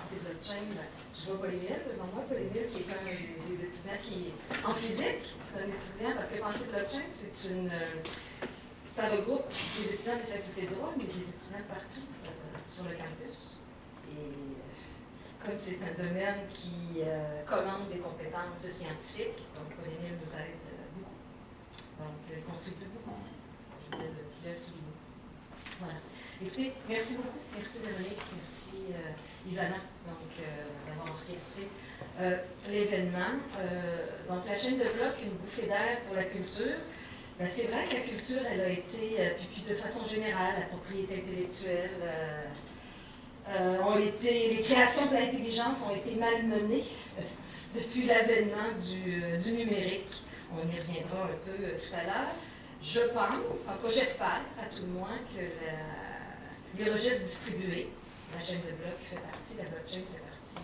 penser blockchain, je vois Paul-Émile devant moi, Paul-Émile qui est un des étudiants qui est en physique, c'est un étudiant, parce que penser blockchain, ça regroupe des étudiants des facultés de droit, mais des étudiants partout sur le campus. Et comme c'est un domaine qui commande des compétences scientifiques, donc Paul-Émile nous aide beaucoup. Donc, il contribue beaucoup. Je voulais le souligner. Voilà. Écoutez, merci beaucoup. Merci Véronique. Merci Ivana d'avoir orchestré l'événement. Donc, la chaîne de bloc, une bouffée d'air pour la culture. Ben, c'est vrai que la culture, elle a été, puis de façon générale, la propriété intellectuelle, les créations de l'intelligence ont été malmenées depuis l'avènement du numérique. On y reviendra un peu tout à l'heure. Je pense, en tout cas j'espère à tout le moins, que les registres distribués, la chaîne de blocs fait partie, la blockchain fait partie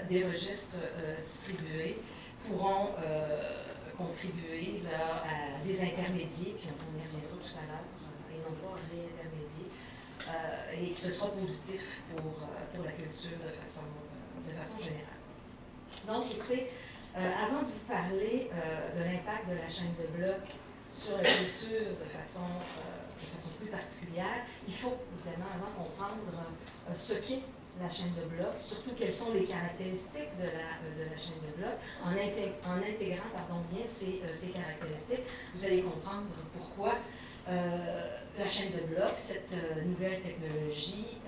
des registres distribués, pourront contribuer là, à des intermédiaires, puis on y reviendra tout à l'heure, et non pas réintermédier, et que ce soit positif pour la culture de façon générale. Donc, écoutez, avant de vous parler de l'impact de la chaîne de blocs sur la culture de façon plus particulière, il faut évidemment avant comprendre ce qu'est la chaîne de blocs, surtout quelles sont les caractéristiques de la chaîne de blocs. En intégrant bien ces caractéristiques, vous allez comprendre pourquoi la chaîne de blocs, cette nouvelle technologie,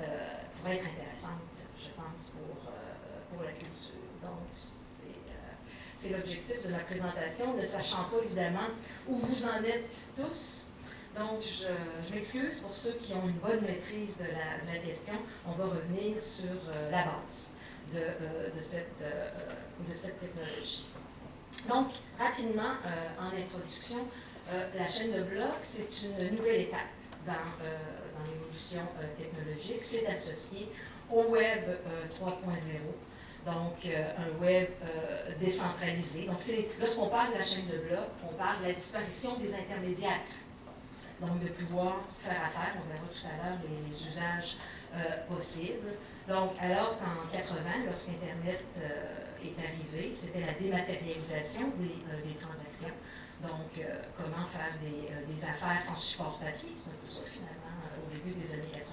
pourrait être intéressante, je pense, pour la culture. Donc, c'est l'objectif de ma présentation, ne sachant pas évidemment où vous en êtes tous. Donc, je m'excuse pour ceux qui ont une bonne maîtrise de la question. On va revenir sur la base de cette technologie. Donc, rapidement, en introduction, la chaîne de blocs, c'est une nouvelle étape dans l'évolution technologique. C'est associé au Web 3.0. Donc, un web décentralisé. Donc, lorsqu'on parle de la chaîne de blocs, on parle de la disparition des intermédiaires. Donc, de pouvoir faire affaire, on verra tout à l'heure les usages possibles. Donc, alors qu'en 80, lorsqu'Internet est arrivé, c'était la dématérialisation des transactions. Donc, comment faire des affaires sans support papier, c'est un peu ça finalement au début des années 80.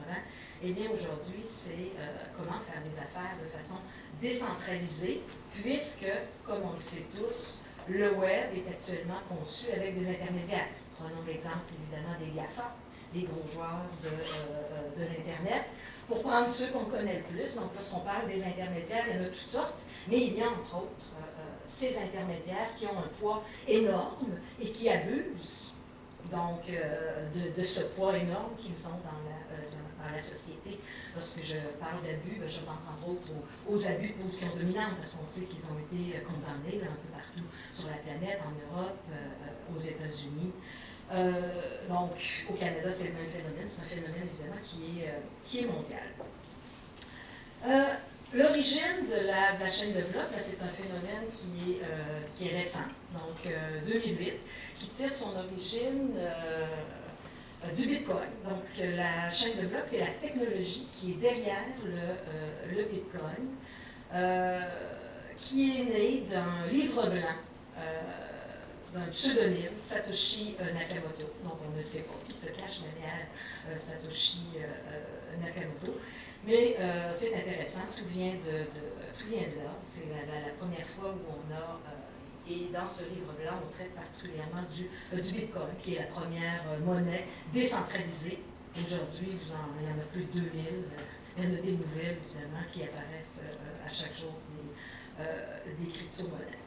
Eh bien, aujourd'hui, c'est comment faire des affaires de façon décentralisée, puisque, comme on le sait tous, le web est actuellement conçu avec des intermédiaires. Prenons l'exemple, évidemment, des GAFA, les gros joueurs de l'Internet. Pour prendre ceux qu'on connaît le plus, donc lorsqu'on parle des intermédiaires, il y en a toutes sortes, mais il y a entre autres ces intermédiaires qui ont un poids énorme et qui abusent donc de ce poids énorme qu'ils ont dans la société. Lorsque je parle d'abus, je pense entre autres aux abus de position dominante, parce qu'on sait qu'ils ont été condamnés un peu partout sur la planète, en Europe, aux États-Unis. Donc, au Canada, c'est le même phénomène. C'est un phénomène, évidemment, qui est mondial. L'origine de la chaîne de blocs, c'est un phénomène qui est récent, donc 2008, qui tire son origine du Bitcoin. Donc, la chaîne de blocs, c'est la technologie qui est derrière le Bitcoin, qui est née d'un livre blanc, d'un pseudonyme, Satoshi Nakamoto. Donc, on ne sait pas qui se cache derrière Satoshi Nakamoto. Mais c'est intéressant, tout vient de là. C'est la première fois où on a, et dans ce livre-là, on traite particulièrement du Bitcoin, qui est la première monnaie décentralisée. Aujourd'hui, il y en a plus de 2000. Il y en a des nouvelles, évidemment, qui apparaissent à chaque jour des crypto-monnaies.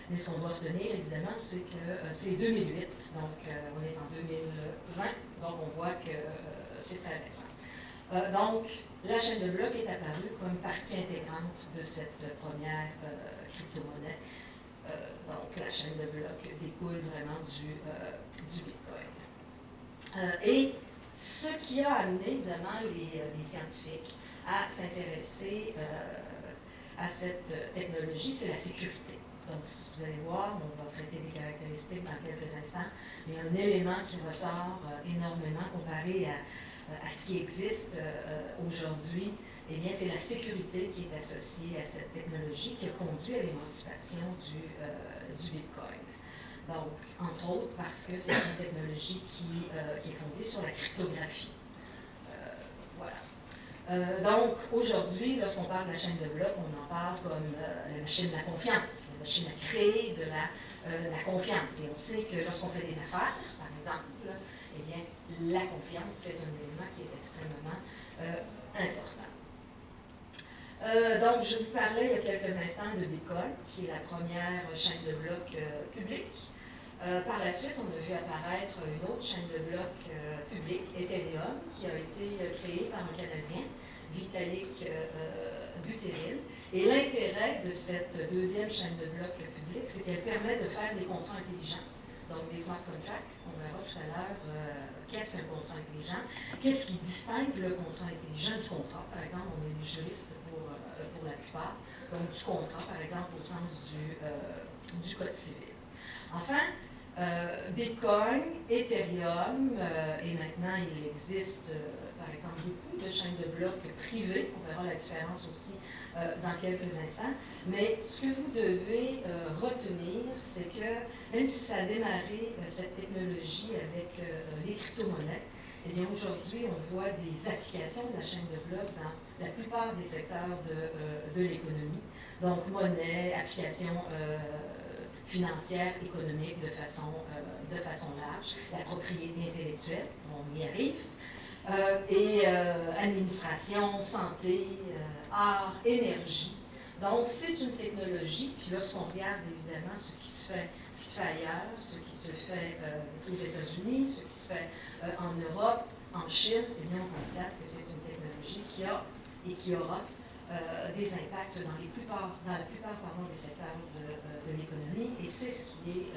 Mais ce qu'on doit retenir, évidemment, c'est que c'est 2008, donc on est en 2020, donc on voit que c'est très récent. Donc, la chaîne de blocs est apparue comme partie intégrante de cette première crypto-monnaie. Donc, la chaîne de blocs découle vraiment du Bitcoin. Et ce qui a amené, évidemment, les scientifiques à s'intéresser à cette technologie, c'est la sécurité. Donc, vous allez voir, on va traiter des caractéristiques dans quelques instants, mais un élément qui ressort énormément comparé à ce qui existe aujourd'hui, eh bien, c'est la sécurité qui est associée à cette technologie qui a conduit à l'émancipation du Bitcoin. Donc, entre autres, parce que c'est une technologie qui est fondée sur la cryptographie. Voilà. Donc, aujourd'hui, lorsqu'on parle de la chaîne de blocs, on en parle comme la machine de la confiance, la machine à créer de la confiance. Et on sait que lorsqu'on fait des affaires, par exemple, eh bien, la confiance, c'est un élément qui est extrêmement important. Donc, je vous parlais il y a quelques instants de Bitcoin, qui est la première chaîne de blocs publique. Par la suite, on a vu apparaître une autre chaîne de blocs publique, Ethereum, qui a été créée par un Canadien, Vitalik Buterin. Et l'intérêt de cette deuxième chaîne de blocs publique, c'est qu'elle permet de faire des contrats intelligents, donc des smart contracts. On verra tout à l'heure qu'est-ce qu'un contrat intelligent, qu'est-ce qui distingue le contrat intelligent du contrat. Par exemple, on est des juristes pour la plupart, donc du contrat, par exemple, au sens du Code civil. Enfin, Bitcoin, Ethereum, et maintenant il existe, par exemple, beaucoup de chaînes de blocs privées. On verra la différence aussi dans quelques instants. Mais ce que vous devez retenir, c'est que même si ça a démarré, cette technologie, avec les crypto-monnaies, eh bien aujourd'hui, on voit des applications de la chaîne de blocs dans la plupart des secteurs de l'économie. Donc, monnaie, applications financière, économique de façon large, la propriété intellectuelle, on y arrive, et administration, santé, art, énergie. Donc, c'est une technologie, puis lorsqu'on regarde évidemment ce qui se fait ailleurs, ce qui se fait aux États-Unis, ce qui se fait en Europe, en Chine, eh bien, on constate que c'est une technologie qui a et qui aura des impacts dans la plupart des secteurs de l'économie, et c'est ce qui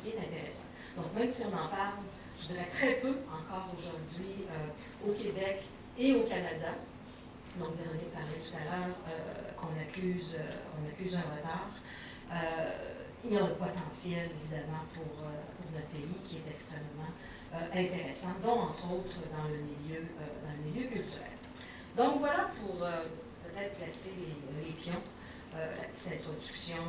est intéressant. Donc, même si on en parle, je dirais très peu encore aujourd'hui au Québec et au Canada, donc Véronique parlait tout à l'heure qu'on accuse un retard, il y a un potentiel, évidemment, pour notre pays qui est extrêmement intéressant, dont entre autres dans le milieu culturel. Donc, voilà pour peut-être placer les pions, la petite introduction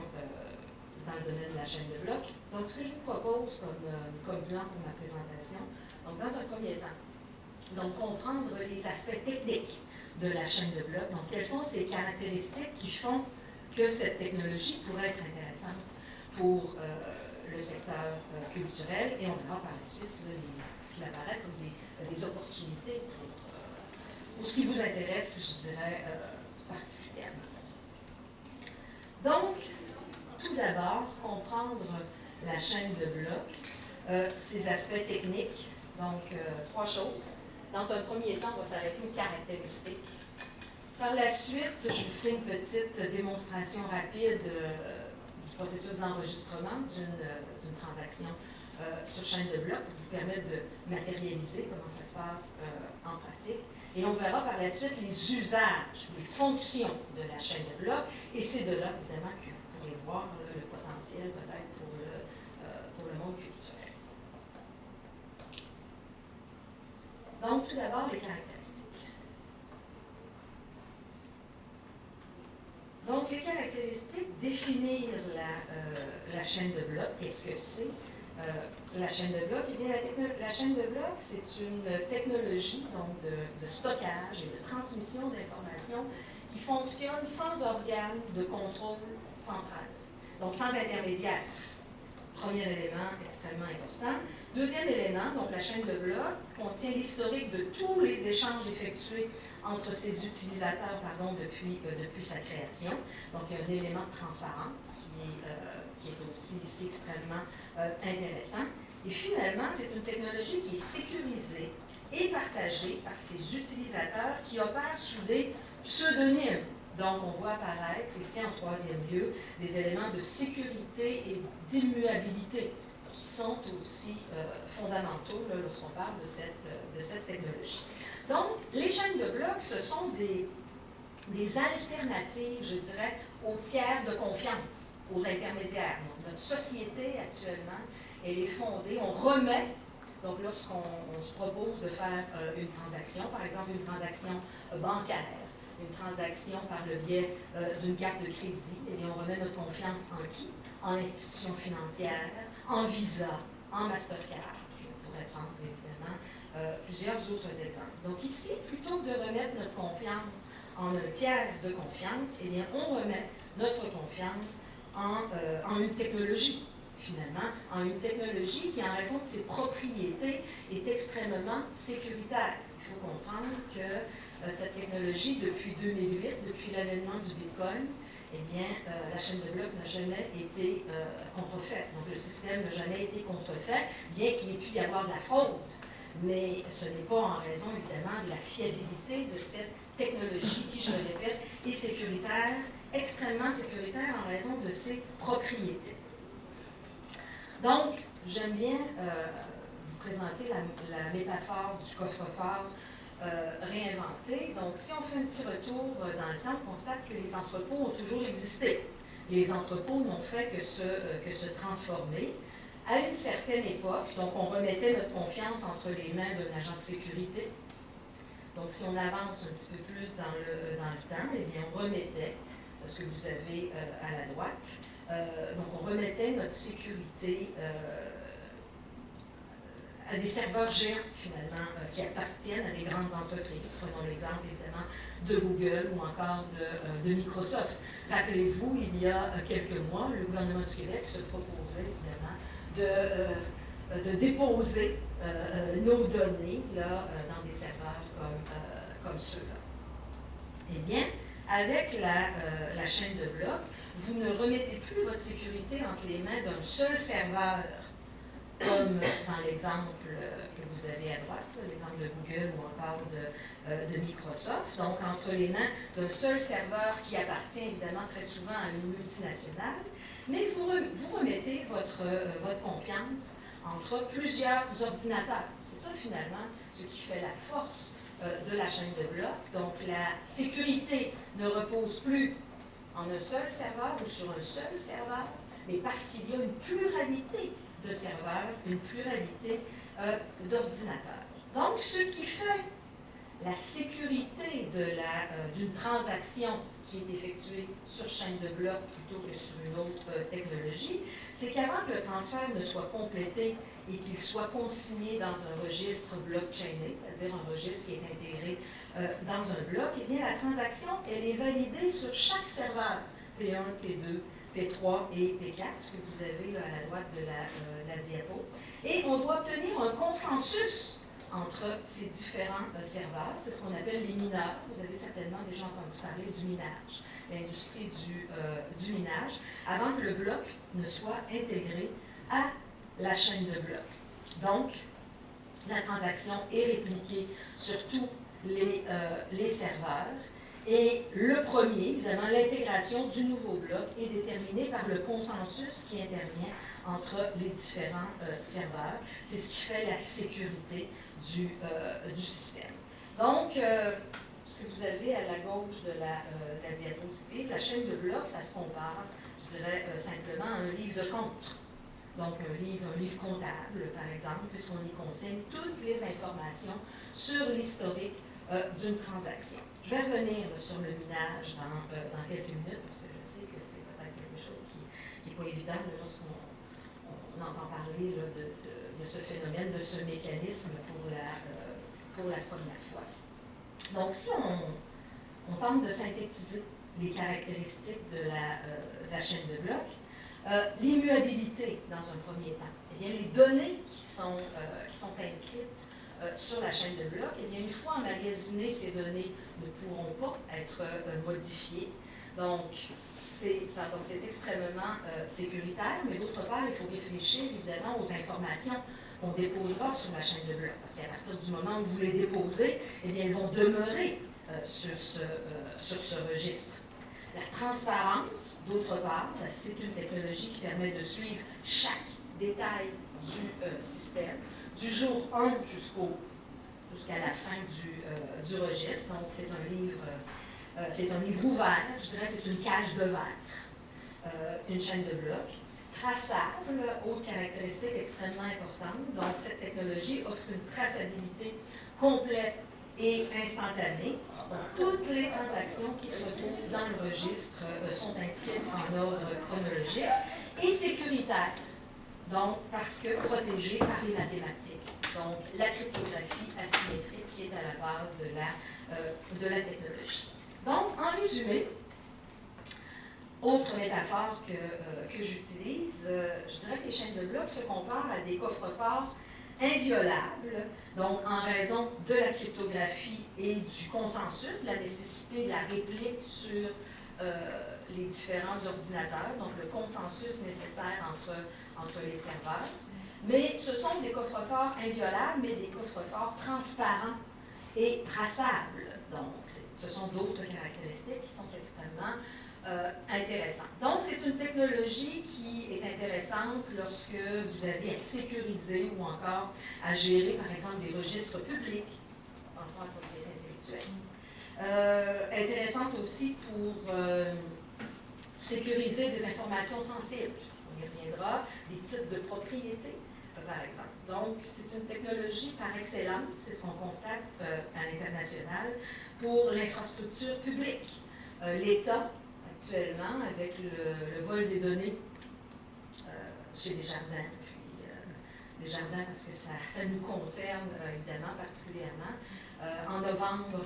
dans le domaine de la chaîne de blocs. Donc, ce que je vous propose comme plan pour ma présentation, donc dans un premier temps, donc comprendre les aspects techniques de la chaîne de blocs, donc quelles sont ces caractéristiques qui font que cette technologie pourrait être intéressante pour le secteur culturel, et on verra par la suite ce qui apparaît comme des opportunités pour ce qui vous intéresse, je dirais, particulièrement. Donc, tout d'abord, comprendre la chaîne de blocs, ses aspects techniques. Donc, trois choses. Dans un premier temps, on va s'arrêter aux caractéristiques. Par la suite, je vous ferai une petite démonstration rapide du processus d'enregistrement d'une transaction sur chaîne de blocs pour vous permettre de matérialiser comment ça se passe en pratique. Et on verra par la suite les usages, les fonctions de la chaîne de blocs, et c'est de là, évidemment, que vous pourrez voir le potentiel peut-être pour le monde culturel. Donc, tout d'abord, les caractéristiques. Donc, les caractéristiques, définir la chaîne de blocs, qu'est-ce que c'est? La chaîne de blocs, eh bien, la chaîne de blocs, c'est une technologie donc, de stockage et de transmission d'informations qui fonctionne sans organe de contrôle central, donc sans intermédiaire. Premier élément extrêmement important. Deuxième élément, donc la chaîne de blocs contient l'historique de tous les échanges effectués entre ses utilisateurs depuis sa création. Donc, il y a un élément de transparence qui est aussi ici extrêmement intéressant. Et finalement, c'est une technologie qui est sécurisée et partagée par ses utilisateurs qui opèrent sous des pseudonymes. Donc, on voit apparaître ici en troisième lieu des éléments de sécurité et d'immuabilité qui sont aussi fondamentaux lorsqu'on parle de cette technologie. Donc, les chaînes de blocs, ce sont des alternatives, je dirais, aux tiers de confiance, aux intermédiaires. Donc, notre société actuellement, elle est fondée, on remet, donc lorsqu'on se propose de faire une transaction, par exemple une transaction bancaire, une transaction par le biais d'une carte de crédit, eh bien, on remet notre confiance en qui? En institutions financières, en Visa, en Mastercard. Je pourrais prendre évidemment plusieurs autres exemples. Donc ici, plutôt que de remettre notre confiance en un tiers de confiance, eh bien, on remet notre confiance en une technologie, finalement, en une technologie qui, en raison de ses propriétés, est extrêmement sécuritaire. Il faut comprendre que cette technologie, depuis 2008, depuis l'avènement du Bitcoin, eh bien, la chaîne de blocs n'a jamais été contrefaite. Donc, le système n'a jamais été contrefait, bien qu'il ait pu y avoir de la fraude. Mais ce n'est pas en raison, évidemment, de la fiabilité de cette technologie qui, je le répète, est sécuritaire, extrêmement sécuritaire en raison de ses propriétés. Donc, j'aime bien vous présenter la métaphore du coffre-fort réinventé. Donc, si on fait un petit retour dans le temps, on constate que les entrepôts ont toujours existé. Les entrepôts n'ont fait que se transformer. À une certaine époque, donc on remettait notre confiance entre les mains d'un agent de sécurité. Donc, si on avance un petit peu plus dans le temps, eh bien, on remettait, ce que vous avez à la droite, donc on remettait notre sécurité à des serveurs géants, finalement, qui appartiennent à des grandes entreprises. Prenons l'exemple, évidemment, de Google ou encore de Microsoft. Rappelez-vous, il y a quelques mois, le gouvernement du Québec se proposait, évidemment, de déposer nos données là, dans des serveurs comme ceux-là. Eh bien, avec la chaîne de blocs, vous ne remettez plus votre sécurité entre les mains d'un seul serveur, comme dans l'exemple que vous avez à droite, l'exemple de Google ou encore de Microsoft, donc entre les mains d'un seul serveur qui appartient évidemment très souvent à une multinationale, mais vous remettez votre confiance entre plusieurs ordinateurs. C'est ça finalement ce qui fait la force de la chaîne de blocs. Donc la sécurité ne repose plus en un seul serveur ou sur un seul serveur, mais parce qu'il y a une pluralité de serveurs, une pluralité d'ordinateurs. Donc, ce qui fait la sécurité d'une transaction qui est effectuée sur chaîne de blocs plutôt que sur une autre technologie, c'est qu'avant que le transfert ne soit complété et qu'il soit consigné dans un registre blockchainé, c'est-à-dire un registre qui est intégré dans un bloc, eh bien, la transaction, elle est validée sur chaque serveur, P1, P2, P3 et P4, ce que vous avez là, à la droite de la diapo. Et on doit obtenir un consensus entre ces différents serveurs. C'est ce qu'on appelle les mineurs. Vous avez certainement déjà entendu parler du minage, l'industrie du minage, avant que le bloc ne soit intégré à la chaîne de blocs. Donc, la transaction est répliquée sur tous les serveurs. Et le premier, évidemment, l'intégration du nouveau bloc est déterminée par le consensus qui intervient entre les différents serveurs. C'est ce qui fait la sécurité du système. Donc, ce que vous avez à la gauche de la diapositive, la chaîne de blocs, ça se compare, je dirais simplement, à un livre de compte. Donc, un livre comptable, par exemple, puisqu'on y consigne toutes les informations sur l'historique d'une transaction. Je vais revenir sur le minage dans quelques minutes, parce que je sais que c'est peut-être quelque chose qui n'est pas évident lorsqu'on entend parler là, de ce phénomène, de ce mécanisme pour la première fois. Donc, si on tente de synthétiser les caractéristiques de la chaîne de blocs, l'immuabilité dans un premier temps, eh bien, les données qui sont inscrites sur la chaîne de blocs, eh bien, une fois emmagasinées, ces données ne pourront pas être modifiées. Donc, c'est extrêmement sécuritaire, mais d'autre part, il faut réfléchir évidemment aux informations qu'on déposera sur la chaîne de blocs. Parce qu'à partir du moment où vous les déposez, eh bien, elles vont demeurer sur ce registre. La transparence, d'autre part, c'est une technologie qui permet de suivre chaque détail du système, du jour 1 jusqu'à la fin du registre. Donc, c'est un livre ouvert, je dirais c'est une cage de verre, une chaîne de blocs, traçable, autre caractéristique extrêmement importante. Donc, cette technologie offre une traçabilité complète et instantané. Donc, toutes les transactions qui se retrouvent dans le registre sont inscrites en ordre chronologique et sécuritaire, donc parce que protégées par les mathématiques. Donc, la cryptographie asymétrique qui est à la base de la technologie. Donc, en résumé, autre métaphore que j'utilise, je dirais que les chaînes de blocs se comparent à des coffres-forts inviolables, donc en raison de la cryptographie et du consensus, la nécessité de la réplique sur les différents ordinateurs, donc le consensus nécessaire entre les serveurs. Mais ce sont des coffres-forts inviolables, mais des coffres-forts transparents et traçables. Donc, ce sont d'autres caractéristiques qui sont extrêmement intéressantes. Donc, c'est une technologie qui est intéressante lorsque vous avez à sécuriser ou encore à gérer, par exemple, des registres publics. Pensons à la propriété intellectuelle. Intéressante aussi pour sécuriser des informations sensibles. On y reviendra, des titres de propriété, par exemple. Donc, c'est une technologie par excellence, c'est ce qu'on constate à l'international, pour l'infrastructure publique. L'État, actuellement, avec le vol des données chez Desjardins, puis Desjardins parce que ça nous concerne évidemment particulièrement, en novembre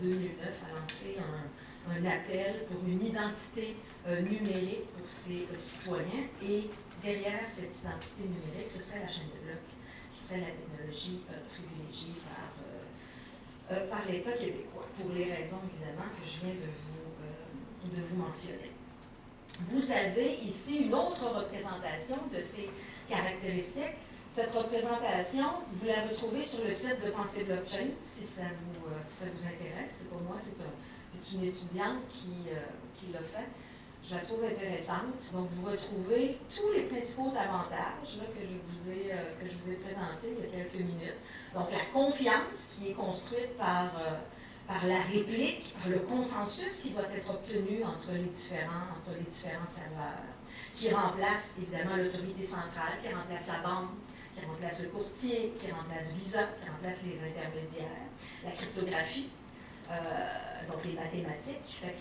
2009 a lancé un appel pour une identité numérique pour ses citoyens et derrière cette identité numérique, ce serait la chaîne de blocs qui serait la technologie privilégiée par l'État québécois, pour les raisons évidemment que je viens de vous mentionner. Vous avez ici une autre représentation de ces caractéristiques. Cette représentation, vous la retrouvez sur le site de Pensée Blockchain, si ça vous intéresse. Pour moi, c'est une étudiante qui l'a fait. Je la trouve intéressante. Donc, vous retrouvez tous les principaux avantages là, que je vous ai présentés il y a quelques minutes. Donc, la confiance qui est construite par la réplique, par le consensus qui doit être obtenu entre les différents serveurs, qui remplace évidemment l'autorité centrale, qui remplace la banque, qui remplace le courtier, qui remplace Visa, qui remplace les intermédiaires, la cryptographie, donc les mathématiques, qui fait que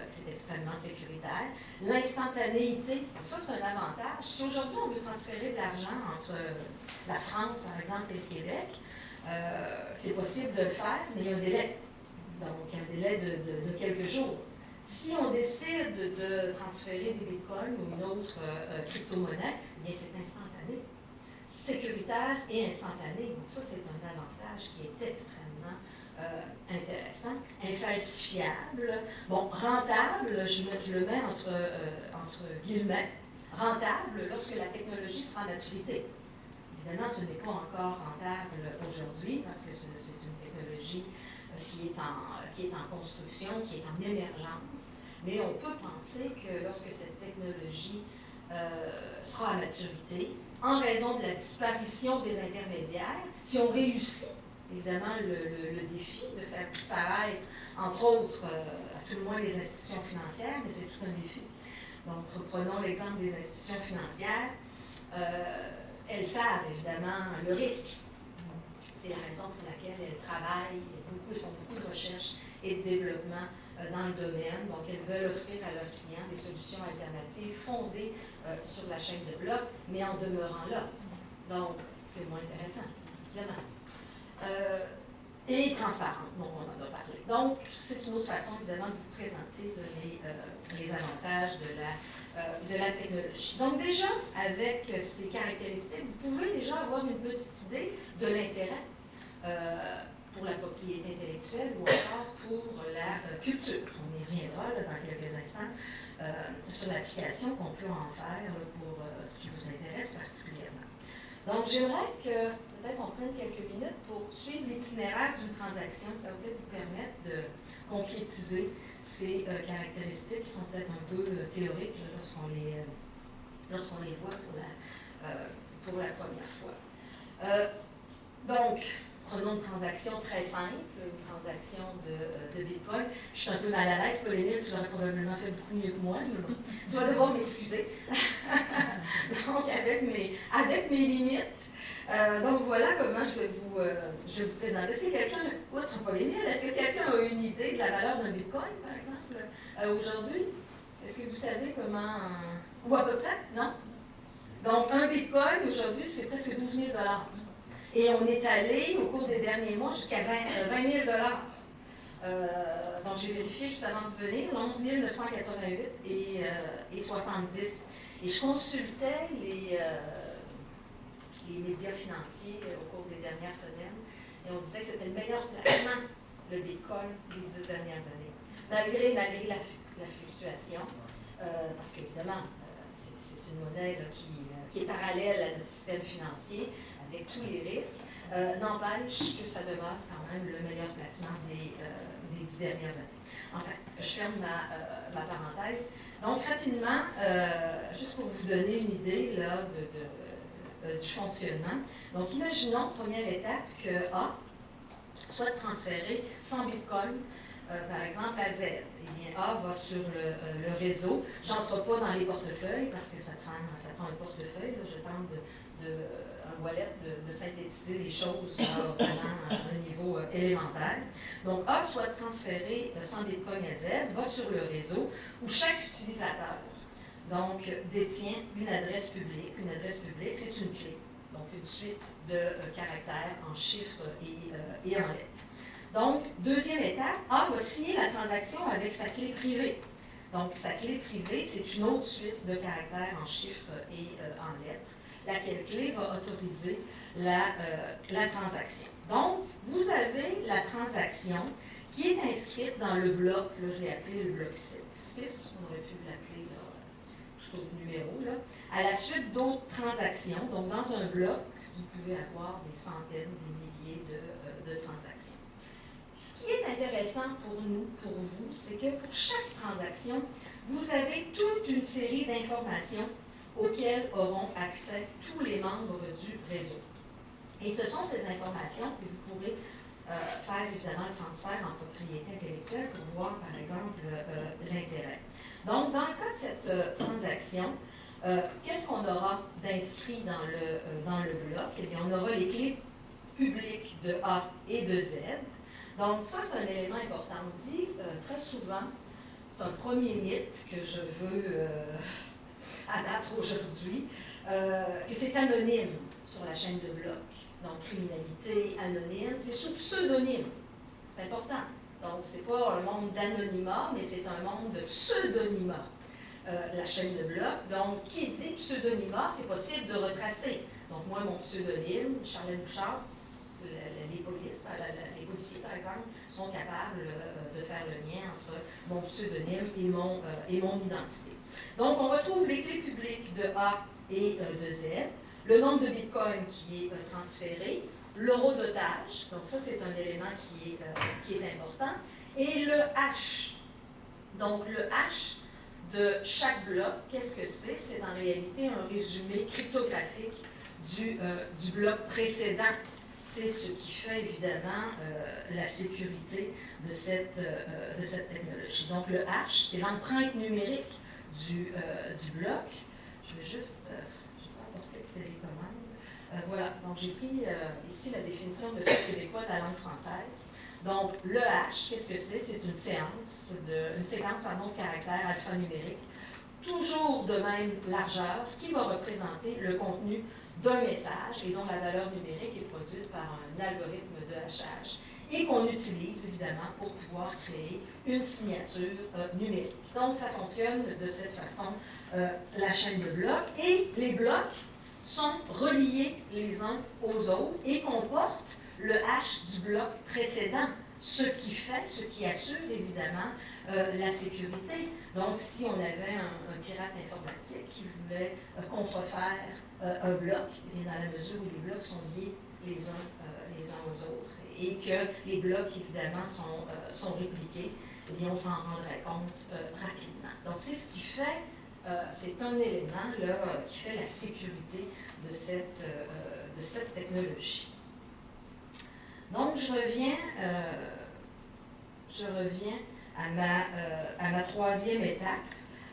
c'est extrêmement sécuritaire. L'instantanéité, donc ça c'est un avantage. Si aujourd'hui on veut transférer de l'argent entre la France, par exemple, et le Québec, c'est possible de le faire, mais il y a un délai. Donc un délai de quelques jours. Si on décide de transférer des bitcoins ou une autre crypto-monnaie, bien c'est instantané. Sécuritaire et instantané. Donc ça, c'est un avantage qui est extrêmement intéressant. Infalsifiable. Bon, rentable, je le mets entre guillemets. Rentable lorsque la technologie sera à maturité. Évidemment, ce n'est pas encore rentable aujourd'hui parce que c'est une technologie qui est en construction, qui est en émergence, mais on peut penser que lorsque cette technologie sera à maturité, en raison de la disparition des intermédiaires, si on réussit, évidemment, le défi de faire disparaître, entre autres, à tout le moins les institutions financières, mais c'est tout un défi. Donc, reprenons l'exemple des institutions financières. Elles savent, évidemment, le risque. C'est la raison pour laquelle elles travaillent, elles font beaucoup de recherche et de développement dans le domaine. Donc, elles veulent offrir à leurs clients des solutions alternatives fondées sur la chaîne de blocs, mais en demeurant là. Donc, c'est moins intéressant, évidemment. Et transparent, donc on en a parlé. Donc, c'est une autre façon, évidemment, de vous présenter les avantages de la technologie. Donc, déjà, avec ces caractéristiques, vous pouvez déjà avoir une petite idée de l'intérêt pour la propriété intellectuelle ou encore pour la culture. On y reviendra là, dans quelques instants sur l'application qu'on peut en faire là, pour ce qui vous intéresse particulièrement. Donc, j'aimerais que peut-être on prenne quelques minutes pour suivre l'itinéraire d'une transaction. Ça va peut-être vous permettre de concrétiser ces caractéristiques qui sont peut-être un peu théoriques là, lorsqu'on les voit pour la première fois. Donc, Prenons une transaction très simple, une transaction de Bitcoin. Je suis un peu mal à l'aise, Paul-Émile, tu l'aurais probablement fait beaucoup mieux que moi, mais bon, tu vas devoir m'excuser. Donc, avec mes limites. Donc, voilà comment je vais vous présenter. Est-ce que quelqu'un, outre Paul-Émile, est-ce que quelqu'un a une idée de la valeur d'un Bitcoin, par exemple, aujourd'hui? Est-ce que vous savez comment... ou à peu près? Non? Donc, un Bitcoin, aujourd'hui, c'est presque 12 000 $. Et on est allé, au cours des derniers mois, jusqu'à 20 000 $. Donc, j'ai vérifié juste avant de venir, 11 988 et 70. Et je consultais les médias financiers au cours des dernières semaines, et on disait que c'était le meilleur placement, le Bitcoin, des 10 dernières années. Malgré la fluctuation, parce qu'évidemment, c'est une monnaie là, qui est parallèle à notre système financier, avec tous les risques, n'empêche que ça demeure quand même le meilleur placement des 10 dernières années. Enfin, je ferme ma parenthèse. Donc, rapidement, juste pour vous donner une idée là, du fonctionnement. Donc, imaginons, première étape, que A souhaite transférer 100 bitcoins, par exemple, à Z. Eh bien, A va sur le réseau. Je n'entre pas dans les portefeuilles parce que ça prend un portefeuille. Là, je tente un wallet de synthétiser les choses vraiment à un niveau élémentaire. Donc, A souhaite transférer 100 bitcoins à Z, va sur le réseau où chaque utilisateur donc, détient une adresse publique. Une adresse publique, c'est une clé, donc une suite de caractères en chiffres et en lettres. Donc, deuxième étape, A va signer la transaction avec sa clé privée. Donc, sa clé privée, c'est une autre suite de caractères en chiffres et en lettres, laquelle clé va autoriser la transaction. Donc, vous avez la transaction qui est inscrite dans le bloc, là je l'ai appelé le bloc 6, on aurait pu l'appeler tout autre numéro, là, à la suite d'autres transactions. Donc, dans un bloc, vous pouvez avoir des centaines, des milliers de transactions. Ce qui est intéressant pour nous, pour vous, c'est que pour chaque transaction, vous avez toute une série d'informations auxquelles auront accès tous les membres du réseau. Et ce sont ces informations que vous pourrez faire évidemment le transfert en propriété intellectuelle pour voir, par exemple, l'intérêt. Donc, dans le cas de cette transaction, qu'est-ce qu'on aura d'inscrit dans le bloc? Eh bien, on aura les clés publiques de A et de Z. Donc, ça, c'est un élément important. On dit très souvent, c'est un premier mythe que je veux abattre aujourd'hui, que c'est anonyme sur la chaîne de blocs. Donc, criminalité anonyme, c'est sous pseudonyme. C'est important. Donc, ce n'est pas un monde d'anonymat, mais c'est un monde de pseudonymat, la chaîne de blocs. Donc, qui dit pseudonymat, c'est possible de retracer. Donc, moi, mon pseudonyme, Charlène Bouchard, les policiers, par exemple, sont capables de faire le lien entre mon pseudonyme et mon identité. Donc, on retrouve les clés publiques de A et de Z, le nombre de bitcoins qui est transféré, l'euro d'otage, donc ça, c'est un élément qui est important, et le hash. Donc, le hash de chaque bloc, qu'est-ce que c'est? C'est en réalité un résumé cryptographique du bloc précédent. C'est ce qui fait évidemment la sécurité de cette technologie. Donc, le hash, c'est l'empreinte numérique du bloc. Je vais juste apporter le télécommande. Voilà, donc j'ai pris ici la définition de l'Office québécois de la langue française. Donc, le hash, qu'est-ce que c'est? C'est une séquence de caractères alphanumériques, toujours de même largeur, qui va représenter le contenu d'un message et dont la valeur numérique est produite par un algorithme de hachage et qu'on utilise évidemment pour pouvoir créer une signature numérique. Donc, ça fonctionne de cette façon, la chaîne de blocs, et les blocs sont reliés les uns aux autres et comportent le hash du bloc précédent, ce qui assure évidemment la sécurité. Donc, si on avait un pirate informatique qui voulait contrefaire un bloc, eh bien, dans la mesure où les blocs sont liés les uns aux autres et que les blocs, évidemment, sont répliqués, eh bien, on s'en rendrait compte rapidement. Donc, c'est ce qui fait, c'est un élément là, qui fait la sécurité de cette technologie. Donc, je reviens à ma troisième étape.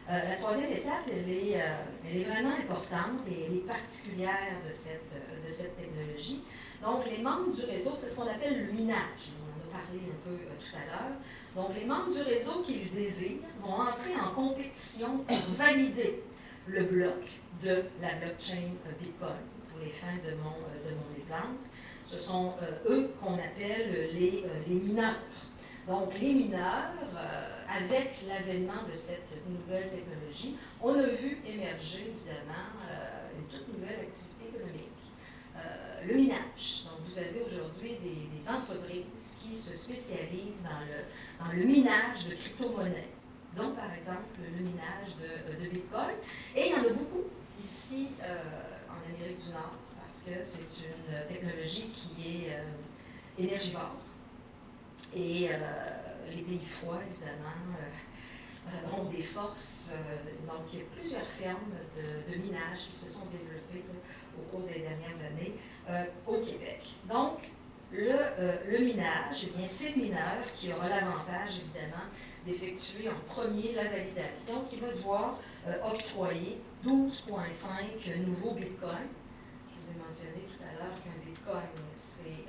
La troisième étape, elle est vraiment importante et elle est particulière de cette technologie. Donc, les membres du réseau, c'est ce qu'on appelle le minage. On en a parlé un peu tout à l'heure. Donc, les membres du réseau qui le désirent vont entrer en compétition pour valider le bloc de la blockchain Bitcoin. Pour les fins de mon exemple, ce sont eux qu'on appelle les mineurs. Donc, les mineurs, avec l'avènement de cette nouvelle technologie, on a vu émerger, évidemment, une toute nouvelle activité économique. Le minage. Donc, vous avez aujourd'hui des entreprises qui se spécialisent dans le minage de crypto-monnaies. Donc, par exemple, le minage de Bitcoin. Et il y en a beaucoup ici en Amérique du Nord, parce que c'est une technologie qui est énergivore. Et les pays froids, évidemment, ont des forces. Donc, il y a plusieurs fermes de minage qui se sont développées au cours des dernières années au Québec. Donc, le minage, eh bien, c'est le mineur qui aura l'avantage, évidemment, d'effectuer en premier la validation, qui va se voir octroyer 12,5 nouveaux bitcoins. Je vous ai mentionné tout à l'heure qu'un bitcoin, c'est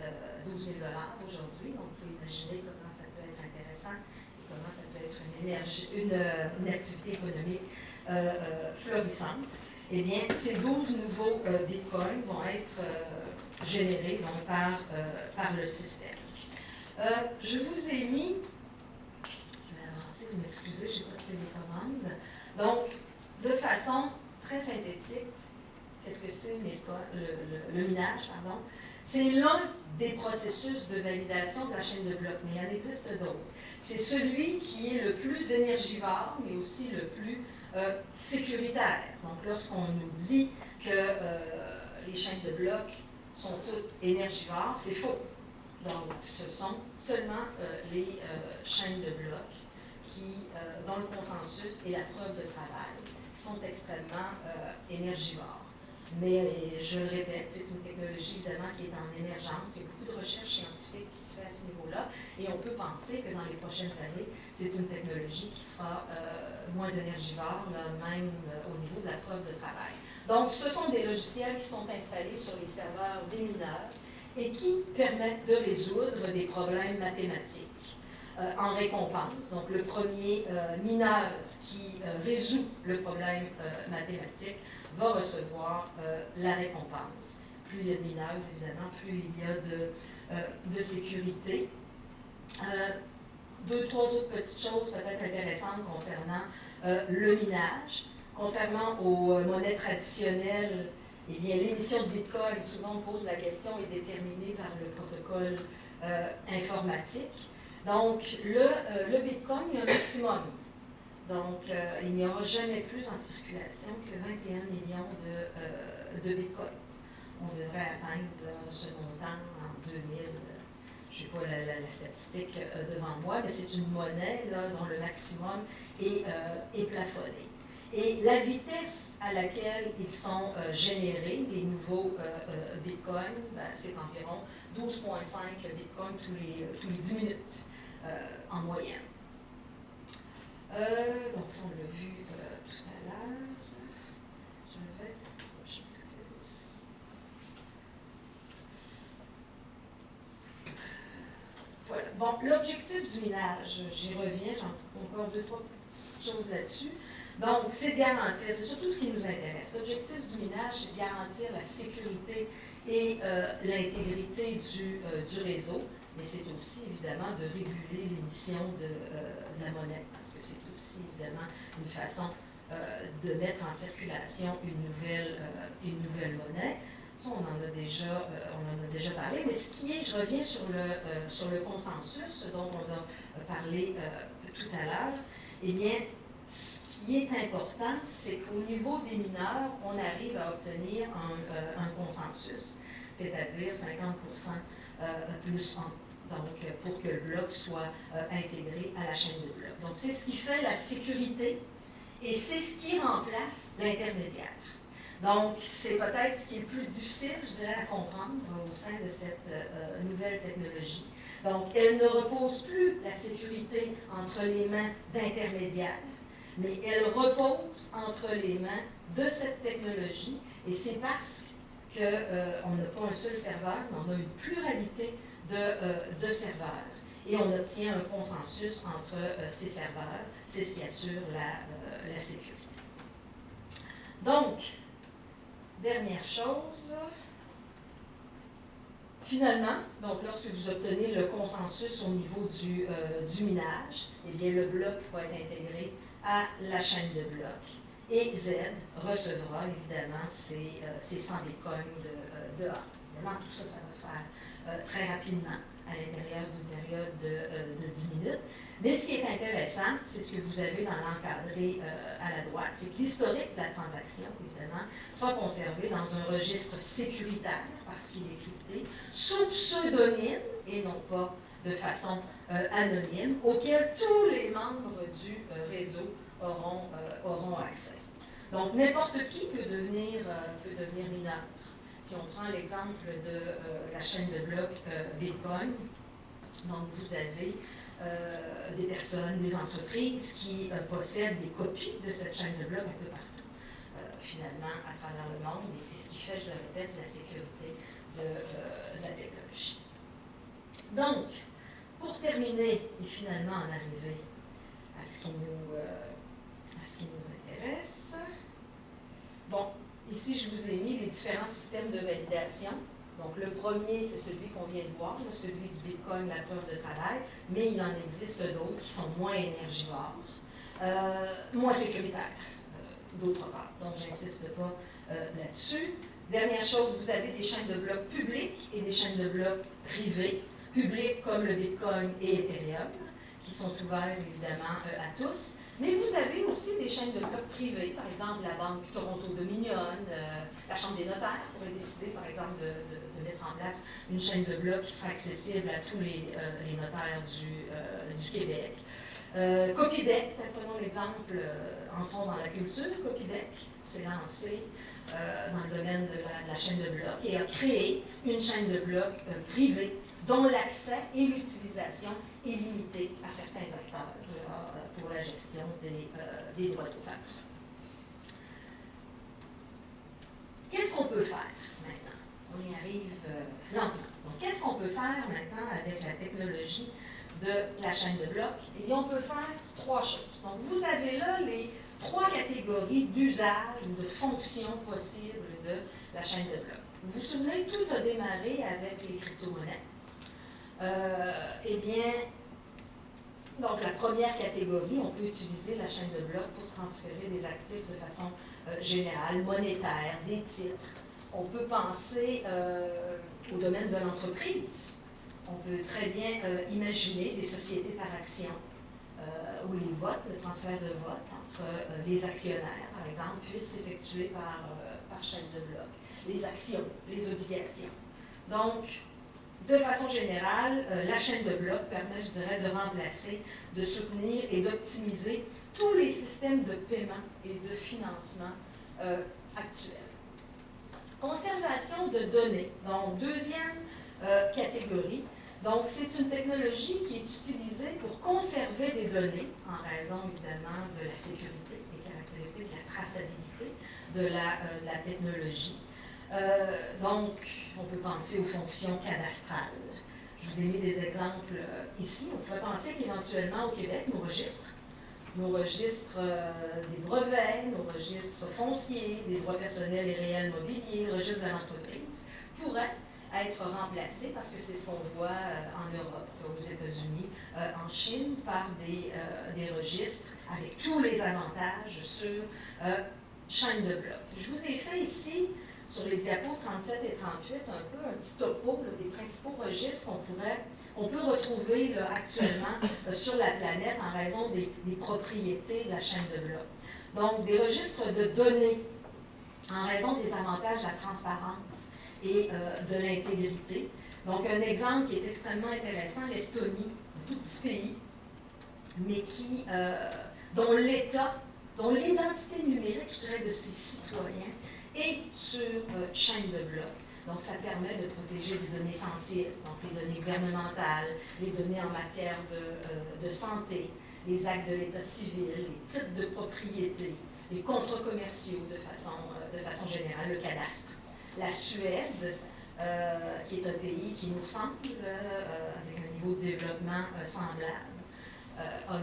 12 000 $ aujourd'hui. Donc, vous pouvez imaginer comment ça peut être intéressant et comment ça peut être une activité économique florissante. Eh bien, ces 12 nouveaux bitcoins vont être générés donc, par le système. Je vous ai mis, je vais avancer, vous m'excusez, je n'ai pas de télécommande. Donc, de façon très synthétique, qu'est-ce que c'est le minage, pardon? C'est l'un des processus de validation de la chaîne de blocs, mais il en existe d'autres. C'est celui qui est le plus énergivore, mais aussi le plus sécuritaire. Donc, lorsqu'on nous dit que les chaînes de blocs sont toutes énergivores, c'est faux. Donc, ce sont seulement les chaînes de blocs qui, dont le consensus et la preuve de travail sont extrêmement énergivores. Mais je le répète, c'est une technologie évidemment qui est en émergence. Il y a beaucoup de recherches scientifiques qui se fait à ce niveau-là et on peut penser que dans les prochaines années, c'est une technologie qui sera moins énergivore, là, même au niveau de la preuve de travail. Donc, ce sont des logiciels qui sont installés sur les serveurs des mineurs et qui permettent de résoudre des problèmes mathématiques en récompense. Donc, le premier mineur qui résout le problème mathématique va recevoir la récompense. Plus il y a de mineurs, évidemment, plus il y a de sécurité. Deux, trois autres petites choses peut-être intéressantes concernant le minage. Contrairement aux monnaies traditionnelles, eh bien, l'émission de Bitcoin, souvent on pose la question, est déterminée par le protocole informatique. Donc, le Bitcoin, il y a un maximum. Donc, il n'y aura jamais plus en circulation que 21 millions de bitcoins. On devrait atteindre ce montant en 2000. Je n'ai pas la statistique devant moi, mais c'est une monnaie là, dont le maximum est plafonné. Et la vitesse à laquelle ils sont générés, les nouveaux bitcoins, ben, c'est environ 12,5 bitcoins tous les 10 minutes en moyenne. Donc, ça, on l'a vu tout à l'heure. Je m'excuse. Voilà. Bon, l'objectif du minage, j'y reviens, j'en encore deux, trois petites choses là-dessus. Donc, c'est de garantir, c'est surtout ce qui nous intéresse. L'objectif du minage, c'est de garantir la sécurité et l'intégrité du réseau, mais c'est aussi, évidemment, de réguler l'émission de la monnaie, parce que c'est aussi, évidemment, une façon de mettre en circulation une nouvelle monnaie. Ça, on en a déjà parlé, mais ce qui est, je reviens sur le consensus dont on a parlé tout à l'heure, eh bien, ce qui est important, c'est qu'au niveau des mineurs, on arrive à obtenir un consensus, c'est-à-dire 50% plus 1, donc pour que le bloc soit intégré à la chaîne de blocs. Donc, c'est ce qui fait la sécurité et c'est ce qui remplace l'intermédiaire. Donc, c'est peut-être ce qui est le plus difficile, je dirais, à comprendre au sein de cette nouvelle technologie. Donc, elle ne repose plus la sécurité entre les mains d'intermédiaires, mais elle repose entre les mains de cette technologie, et c'est parce qu'on n'a pas un seul serveur, mais on a une pluralité de serveurs. Et on obtient un consensus entre ces serveurs. C'est ce qui assure la sécurité. Donc, dernière chose, finalement, donc lorsque vous obtenez le consensus au niveau du minage, eh bien, le bloc va être intégré à la chaîne de blocs. Et Z recevra évidemment ces 100 bitcoins de A. Évidemment, tout ça, ça va se faire très rapidement à l'intérieur d'une période de 10 minutes. Mais ce qui est intéressant, c'est ce que vous avez dans l'encadré à la droite, c'est que l'historique de la transaction, évidemment, soit conservé dans un registre sécuritaire, parce qu'il est crypté, sous pseudonyme et non pas de façon anonyme, auquel tous les membres du réseau auront accès. Donc, n'importe qui peut devenir mineur. Si on prend l'exemple de la chaîne de blocs Bitcoin, donc vous avez des personnes, des entreprises qui possèdent des copies de cette chaîne de blocs un peu partout, finalement, à travers le monde, et c'est ce qui fait, je le répète, la sécurité de la technologie. Donc, pour terminer et finalement en arriver à ce qui nous intéresse, bon, ici je vous ai mis les différents systèmes de validation. Donc, le premier, c'est celui qu'on vient de voir, celui du Bitcoin, la preuve de travail, mais il en existe d'autres qui sont moins énergivores, moins sécuritaires, d'autre part. Donc, j'insiste pas là-dessus. Dernière chose, vous avez des chaînes de blocs publiques et des chaînes de blocs privées, publiques comme le Bitcoin et Ethereum, qui sont ouverts évidemment à tous. Mais vous avez aussi des chaînes de blocs privées, par exemple la Banque Toronto-Dominion, la Chambre des notaires pourrait décider, par exemple, de mettre en place une chaîne de blocs qui sera accessible à tous les notaires du Québec. Copidec, prenons l'exemple, entrons dans la culture, Copidec s'est lancé dans le domaine de la chaîne de blocs et a créé une chaîne de blocs privée dont l'accès et l'utilisation est limitée à certains acteurs pour la gestion des droits d'auteur. Qu'est-ce qu'on peut faire maintenant? On y arrive lentement. Donc, qu'est-ce qu'on peut faire maintenant avec la technologie de la chaîne de blocs? Eh bien, on peut faire trois choses. Donc, vous avez là les trois catégories d'usage ou de fonctions possibles de la chaîne de blocs. Vous vous souvenez, tout a démarré avec les crypto-monnaies. Eh bien, donc la première catégorie, on peut utiliser la chaîne de blocs pour transférer des actifs de façon générale, monétaire, des titres. On peut penser au domaine de l'entreprise. On peut très bien imaginer des sociétés par action où les votes, le transfert de vote entre les actionnaires, par exemple, puissent s'effectuer par chaîne de blocs. Les actions, les obligations. Donc, de façon générale, la chaîne de blocs permet, je dirais, de remplacer, de soutenir et d'optimiser tous les systèmes de paiement et de financement actuels. Conservation de données. Donc, deuxième catégorie. Donc, c'est une technologie qui est utilisée pour conserver des données, en raison, évidemment, de la sécurité, des caractéristiques de la traçabilité de la technologie. Donc, on peut penser aux fonctions cadastrales. Je vous ai mis des exemples ici. On pourrait penser qu'éventuellement, au Québec, nos registres des brevets, nos registres fonciers, des droits personnels et réels mobiliers, le registre de l'entreprise, pourraient être remplacés, parce que c'est ce qu'on voit en Europe, aux États-Unis, en Chine, par des registres avec tous les avantages sur chaîne de blocs. Je vous ai fait ici, sur les diapos 37 et 38, un petit topo des principaux registres qu'on peut retrouver là, actuellement sur la planète en raison des propriétés de la chaîne de blocs. Donc, des registres de données en raison des avantages de la transparence et de l'intégrité. Donc, un exemple qui est extrêmement intéressant, l'Estonie, un tout petit pays, mais dont l'État, dont l'identité numérique, je dirais, de ses citoyens et sur chaîne de blocs. Donc, ça permet de protéger les données sensibles, donc les données gouvernementales, les données en matière de santé, les actes de l'état civil, les titres de propriété, les contrats commerciaux de façon générale, le cadastre. La Suède, qui est un pays qui nous semble, avec un niveau de développement semblable, a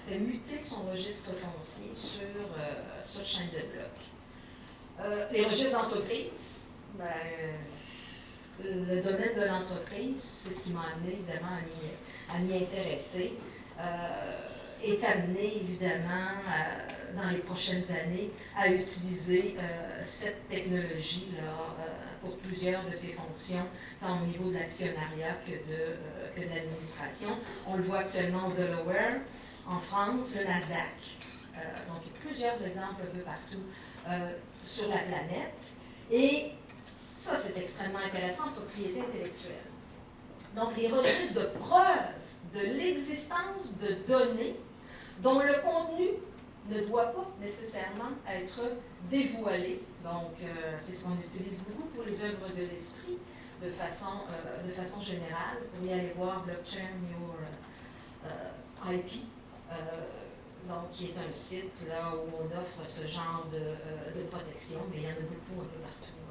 fait muter son registre foncier sur chaîne de blocs. Les registres d'entreprise, le domaine de l'entreprise, c'est ce qui m'a amené évidemment à m'y intéresser, est amené évidemment dans les prochaines années à utiliser cette technologie-là pour plusieurs de ses fonctions, tant au niveau de l'actionnariat que de l'administration. On le voit actuellement au Delaware, en France, le Nasdaq. Donc, il y a plusieurs exemples un peu partout sur la planète. Et ça, c'est extrêmement intéressant, propriété intellectuelle. Donc, les registres de preuve de l'existence de données dont le contenu ne doit pas nécessairement être dévoilé. Donc, c'est ce qu'on utilise beaucoup pour les œuvres de l'esprit de façon générale. Vous pouvez aller voir Blockchain Your IP, donc, qui est un site là, où on offre ce genre de protection, mais il y en a beaucoup un peu partout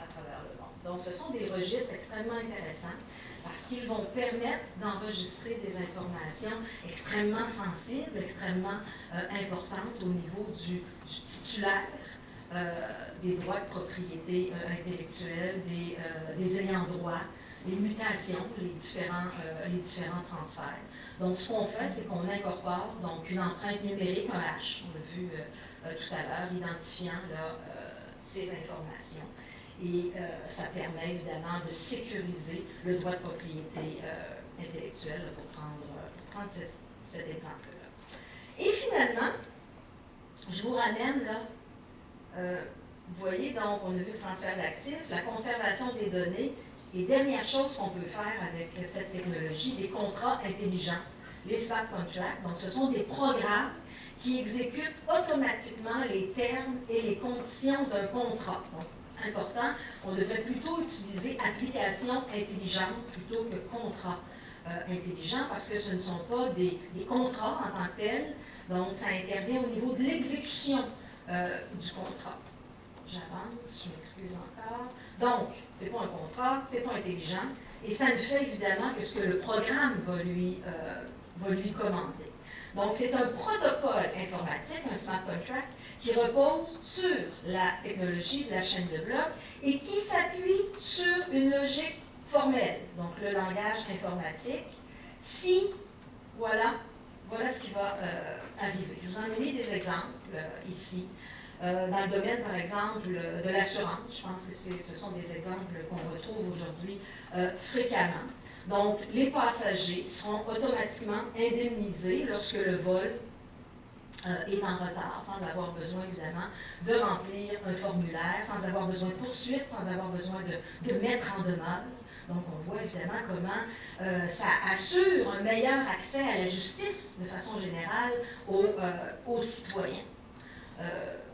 à travers le monde. Donc, ce sont des registres extrêmement intéressants parce qu'ils vont permettre d'enregistrer des informations extrêmement sensibles, extrêmement importantes au niveau du titulaire des droits de propriété intellectuelle, des ayants droit, les mutations, les différents transferts. Donc, ce qu'on fait, c'est qu'on incorpore donc, une empreinte numérique, un hash, on l'a vu tout à l'heure, identifiant là, ces informations. Et ça permet évidemment de sécuriser le droit de propriété intellectuelle, pour prendre cet exemple-là. Et finalement, je vous ramène là, vous voyez, donc, on a vu le transfert d'actifs, la conservation des données, et dernière chose qu'on peut faire avec cette technologie, des contrats intelligents, les smart contracts. Donc, ce sont des programmes qui exécutent automatiquement les termes et les conditions d'un contrat. Donc, important, on devrait plutôt utiliser application intelligente plutôt que contrat intelligent parce que ce ne sont pas des contrats en tant que tels, donc ça intervient au niveau de l'exécution du contrat. J'avance, je m'excuse encore. Donc, ce n'est pas un contrat, ce n'est pas intelligent, et ça ne fait évidemment que ce que le programme va lui commander. Donc, c'est un protocole informatique, un smart contract, qui repose sur la technologie de la chaîne de blocs et qui s'appuie sur une logique formelle, donc le langage informatique. Voilà ce qui va arriver. Je vous en ai mis des exemples ici. Dans le domaine, par exemple, de l'assurance, je pense que ce sont des exemples qu'on retrouve aujourd'hui fréquemment. Donc, les passagers seront automatiquement indemnisés lorsque le vol est en retard, sans avoir besoin, évidemment, de remplir un formulaire, sans avoir besoin de poursuite, sans avoir besoin de mettre en demeure. Donc, on voit évidemment comment ça assure un meilleur accès à la justice, de façon générale, aux citoyens.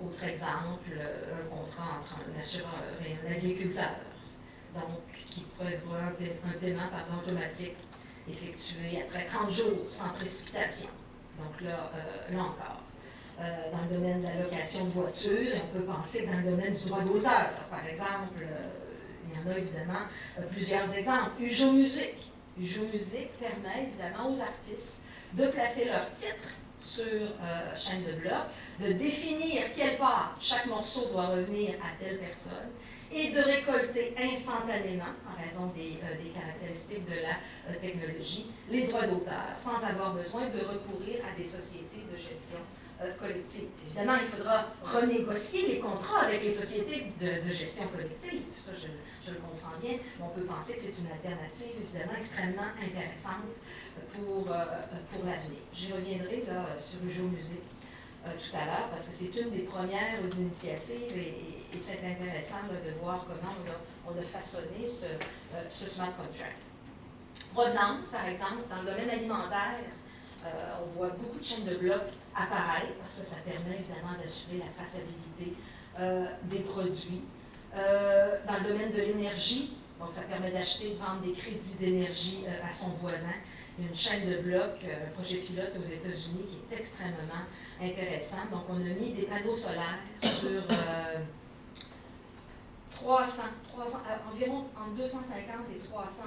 Autre exemple, un contrat entre un assureur et un agriculteur, donc qui prévoit un paiement automatique effectué après 30 jours sans précipitation. Donc là encore, dans le domaine de la location de voitures, on peut penser dans le domaine du droit d'auteur. Par exemple, il y en a évidemment plusieurs exemples. Ujo Music. Ujo Music permet évidemment aux artistes de placer leur titre sur chaîne de blocs, de définir quelle part chaque morceau doit revenir à telle personne et de récolter instantanément, en raison des caractéristiques de la technologie, les droits d'auteur, sans avoir besoin de recourir à des sociétés de gestion collective. Évidemment, il faudra renégocier les contrats avec les sociétés de gestion collective. Ça, je le comprends bien, mais on peut penser que c'est une alternative, évidemment, extrêmement intéressante pour l'avenir. J'y reviendrai là, sur Ujo Music tout à l'heure, parce que c'est une des premières initiatives et c'est intéressant là, de voir comment on a façonné ce smart contract. Provenance, par exemple, dans le domaine alimentaire, On voit beaucoup de chaînes de blocs apparaître parce que ça permet évidemment d'assurer la traçabilité des produits. Dans le domaine de l'énergie, donc ça permet d'acheter et de vendre des crédits d'énergie à son voisin. Il y a une chaîne de blocs, un projet pilote aux États-Unis qui est extrêmement intéressant. Donc on a mis des panneaux solaires sur environ entre 250 et 300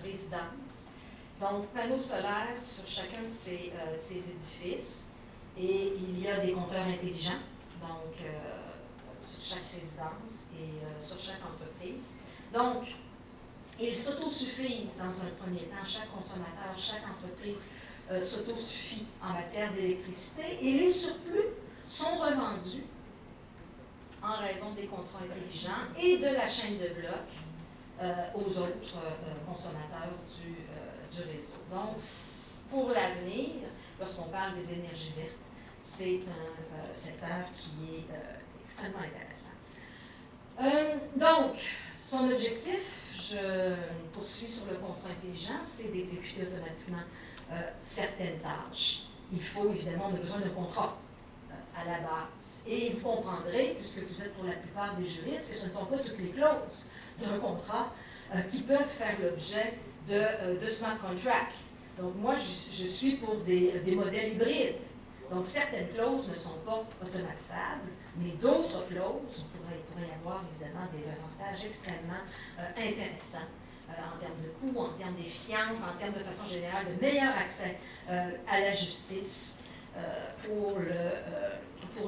résidences. Donc, panneaux solaires sur chacun de ces édifices. Et il y a des compteurs intelligents, donc sur chaque résidence et sur chaque entreprise. Donc, ils s'autosuffisent dans un premier temps. Chaque consommateur, chaque entreprise s'autosuffit en matière d'électricité. Et les surplus sont revendus en raison des contrats intelligents et de la chaîne de blocs aux autres consommateurs du réseau. Donc, pour l'avenir, lorsqu'on parle des énergies vertes, c'est un secteur qui est extrêmement intéressant. Donc, son objectif, je poursuis sur le contrat intelligent, c'est d'exécuter automatiquement certaines tâches. Il faut, évidemment, on a besoin d'un contrat à la base. Et vous comprendrez, puisque vous êtes pour la plupart des juristes, que ce ne sont pas toutes les clauses d'un contrat qui peuvent faire l'objet de smart contract. Donc moi, je suis pour des modèles hybrides. Donc certaines clauses ne sont pas automatisables, mais d'autres clauses, il pourrait y avoir évidemment des avantages extrêmement intéressants en termes de coûts, en termes d'efficience, en termes de façon générale de meilleur accès à la justice pour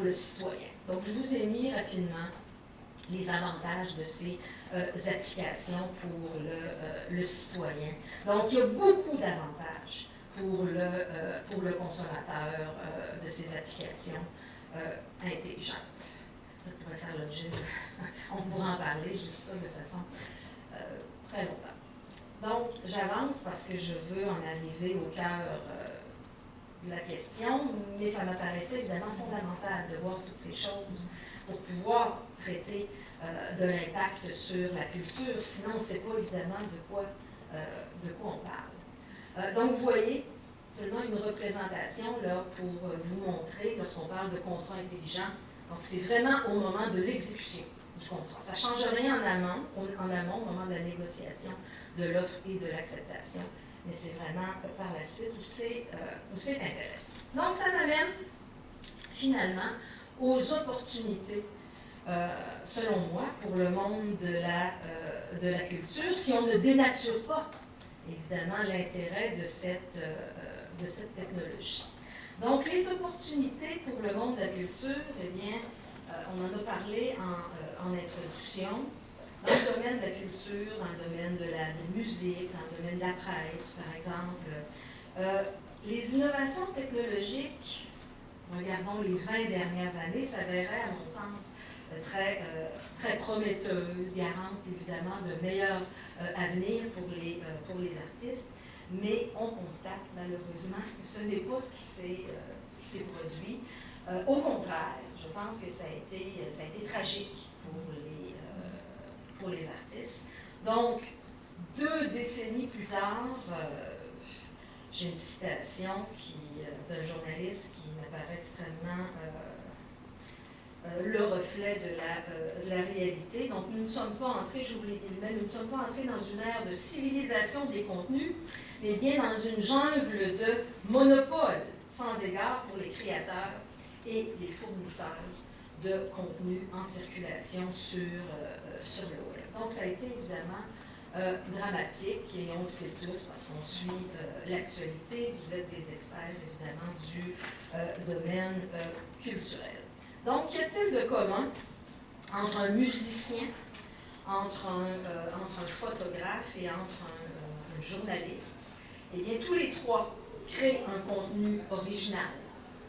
le citoyen. Donc je vous ai mis rapidement les avantages de ces applications pour le citoyen. Donc, il y a beaucoup d'avantages pour le consommateur de ces applications intelligentes. Ça pourrait faire l'objet, on pourra en parler juste ça de façon très longtemps. Donc, j'avance parce que je veux en arriver au cœur de la question, mais ça m'apparaissait évidemment fondamental de voir toutes ces choses pour pouvoir traiter de l'impact sur la culture, sinon on ne sait pas évidemment de quoi on parle. Donc vous voyez seulement une représentation là, pour vous montrer, lorsqu'on parle de contrat intelligent, donc c'est vraiment au moment de l'exécution du contrat. Ça ne change rien en amont, au moment de la négociation de l'offre et de l'acceptation, mais c'est vraiment par la suite où c'est intéressant. Donc ça m'amène finalement aux opportunités selon moi, pour le monde de la culture, si on ne dénature pas, évidemment, l'intérêt de cette technologie. Donc, les opportunités pour le monde de la culture, eh bien, on en a parlé en introduction. Dans le domaine de la culture, dans le domaine de la musique, dans le domaine de la presse, par exemple, les innovations technologiques, regardons les 20 dernières années, s'avéraient, à mon sens, très prometteuse, garante évidemment de meilleur avenir pour les artistes, mais on constate malheureusement que ce n'est pas ce qui s'est produit. Au contraire, je pense que ça a été tragique pour les artistes. Donc, 2 décennies plus tard, j'ai une citation d'un journaliste qui m'apparaît extrêmement le reflet de la réalité. Donc, nous ne sommes pas entrés, j'ouvre les guillemets, nous ne sommes pas entrés dans une ère de civilisation des contenus, mais bien dans une jungle de monopole, sans égard pour les créateurs et les fournisseurs de contenus en circulation sur le web. Donc, ça a été évidemment dramatique, et on le sait tous parce qu'on suit l'actualité. Vous êtes des experts, évidemment, du domaine culturel. Donc, qu'y a-t-il de commun entre un musicien, entre un photographe et entre un journaliste? Eh bien, tous les 3 créent un contenu original.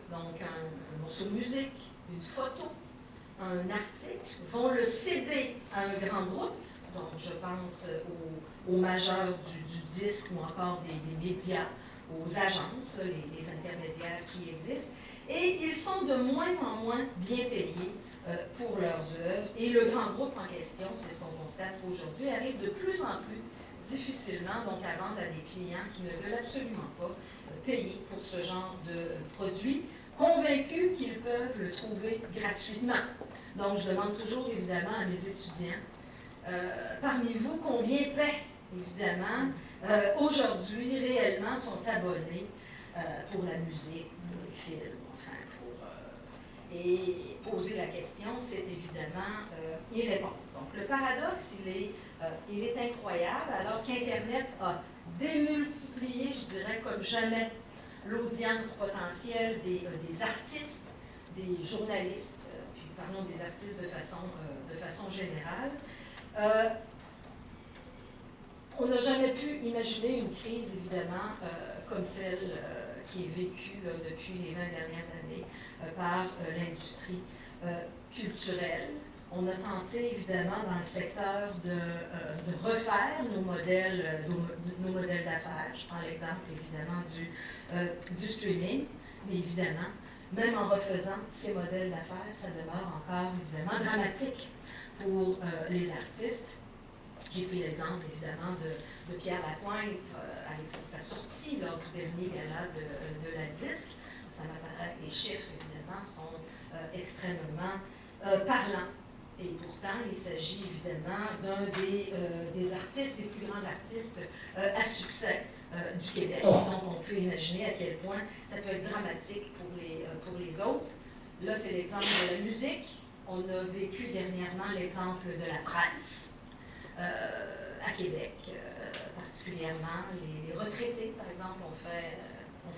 Donc, un morceau de musique, une photo, un article, vont le céder à un grand groupe. Donc, je pense aux majeurs du disque ou encore des médias, aux agences, les intermédiaires qui existent. Et ils sont de moins en moins bien payés pour leurs œuvres. Et le grand groupe en question, c'est ce qu'on constate aujourd'hui, arrive de plus en plus difficilement donc à vendre à des clients qui ne veulent absolument pas payer pour ce genre de produit, convaincus qu'ils peuvent le trouver gratuitement. Donc, je demande toujours, évidemment, à mes étudiants, parmi vous, combien paient, évidemment, aujourd'hui, réellement, sont abonnés pour la musique, pour les films, enfin, et poser la question, c'est évidemment y répondre. Donc, le paradoxe, il est incroyable, alors qu'Internet a démultiplié, je dirais, comme jamais, l'audience potentielle des artistes, des journalistes, puis parlons des artistes de façon générale. On n'a jamais pu imaginer une crise, évidemment, comme celle qui est vécue depuis les 20 dernières années par l'industrie culturelle. On a tenté, évidemment, dans le secteur de refaire nos modèles d'affaires. Je prends l'exemple, évidemment, du streaming, mais évidemment, même en refaisant ces modèles d'affaires, ça demeure encore, évidemment, dramatique pour les artistes. J'ai pris l'exemple, évidemment, de Pierre Lapointe avec sa sortie lors du dernier gala de la disque. Ça m'apparaît que les chiffres, évidemment, sont extrêmement parlants. Et pourtant, il s'agit évidemment d'un des artistes, des plus grands artistes à succès du Québec. Donc, on peut imaginer à quel point ça peut être dramatique pour les autres. Là, c'est l'exemple de la musique. On a vécu dernièrement l'exemple de la presse à Québec, particulièrement les retraités, par exemple, ont fait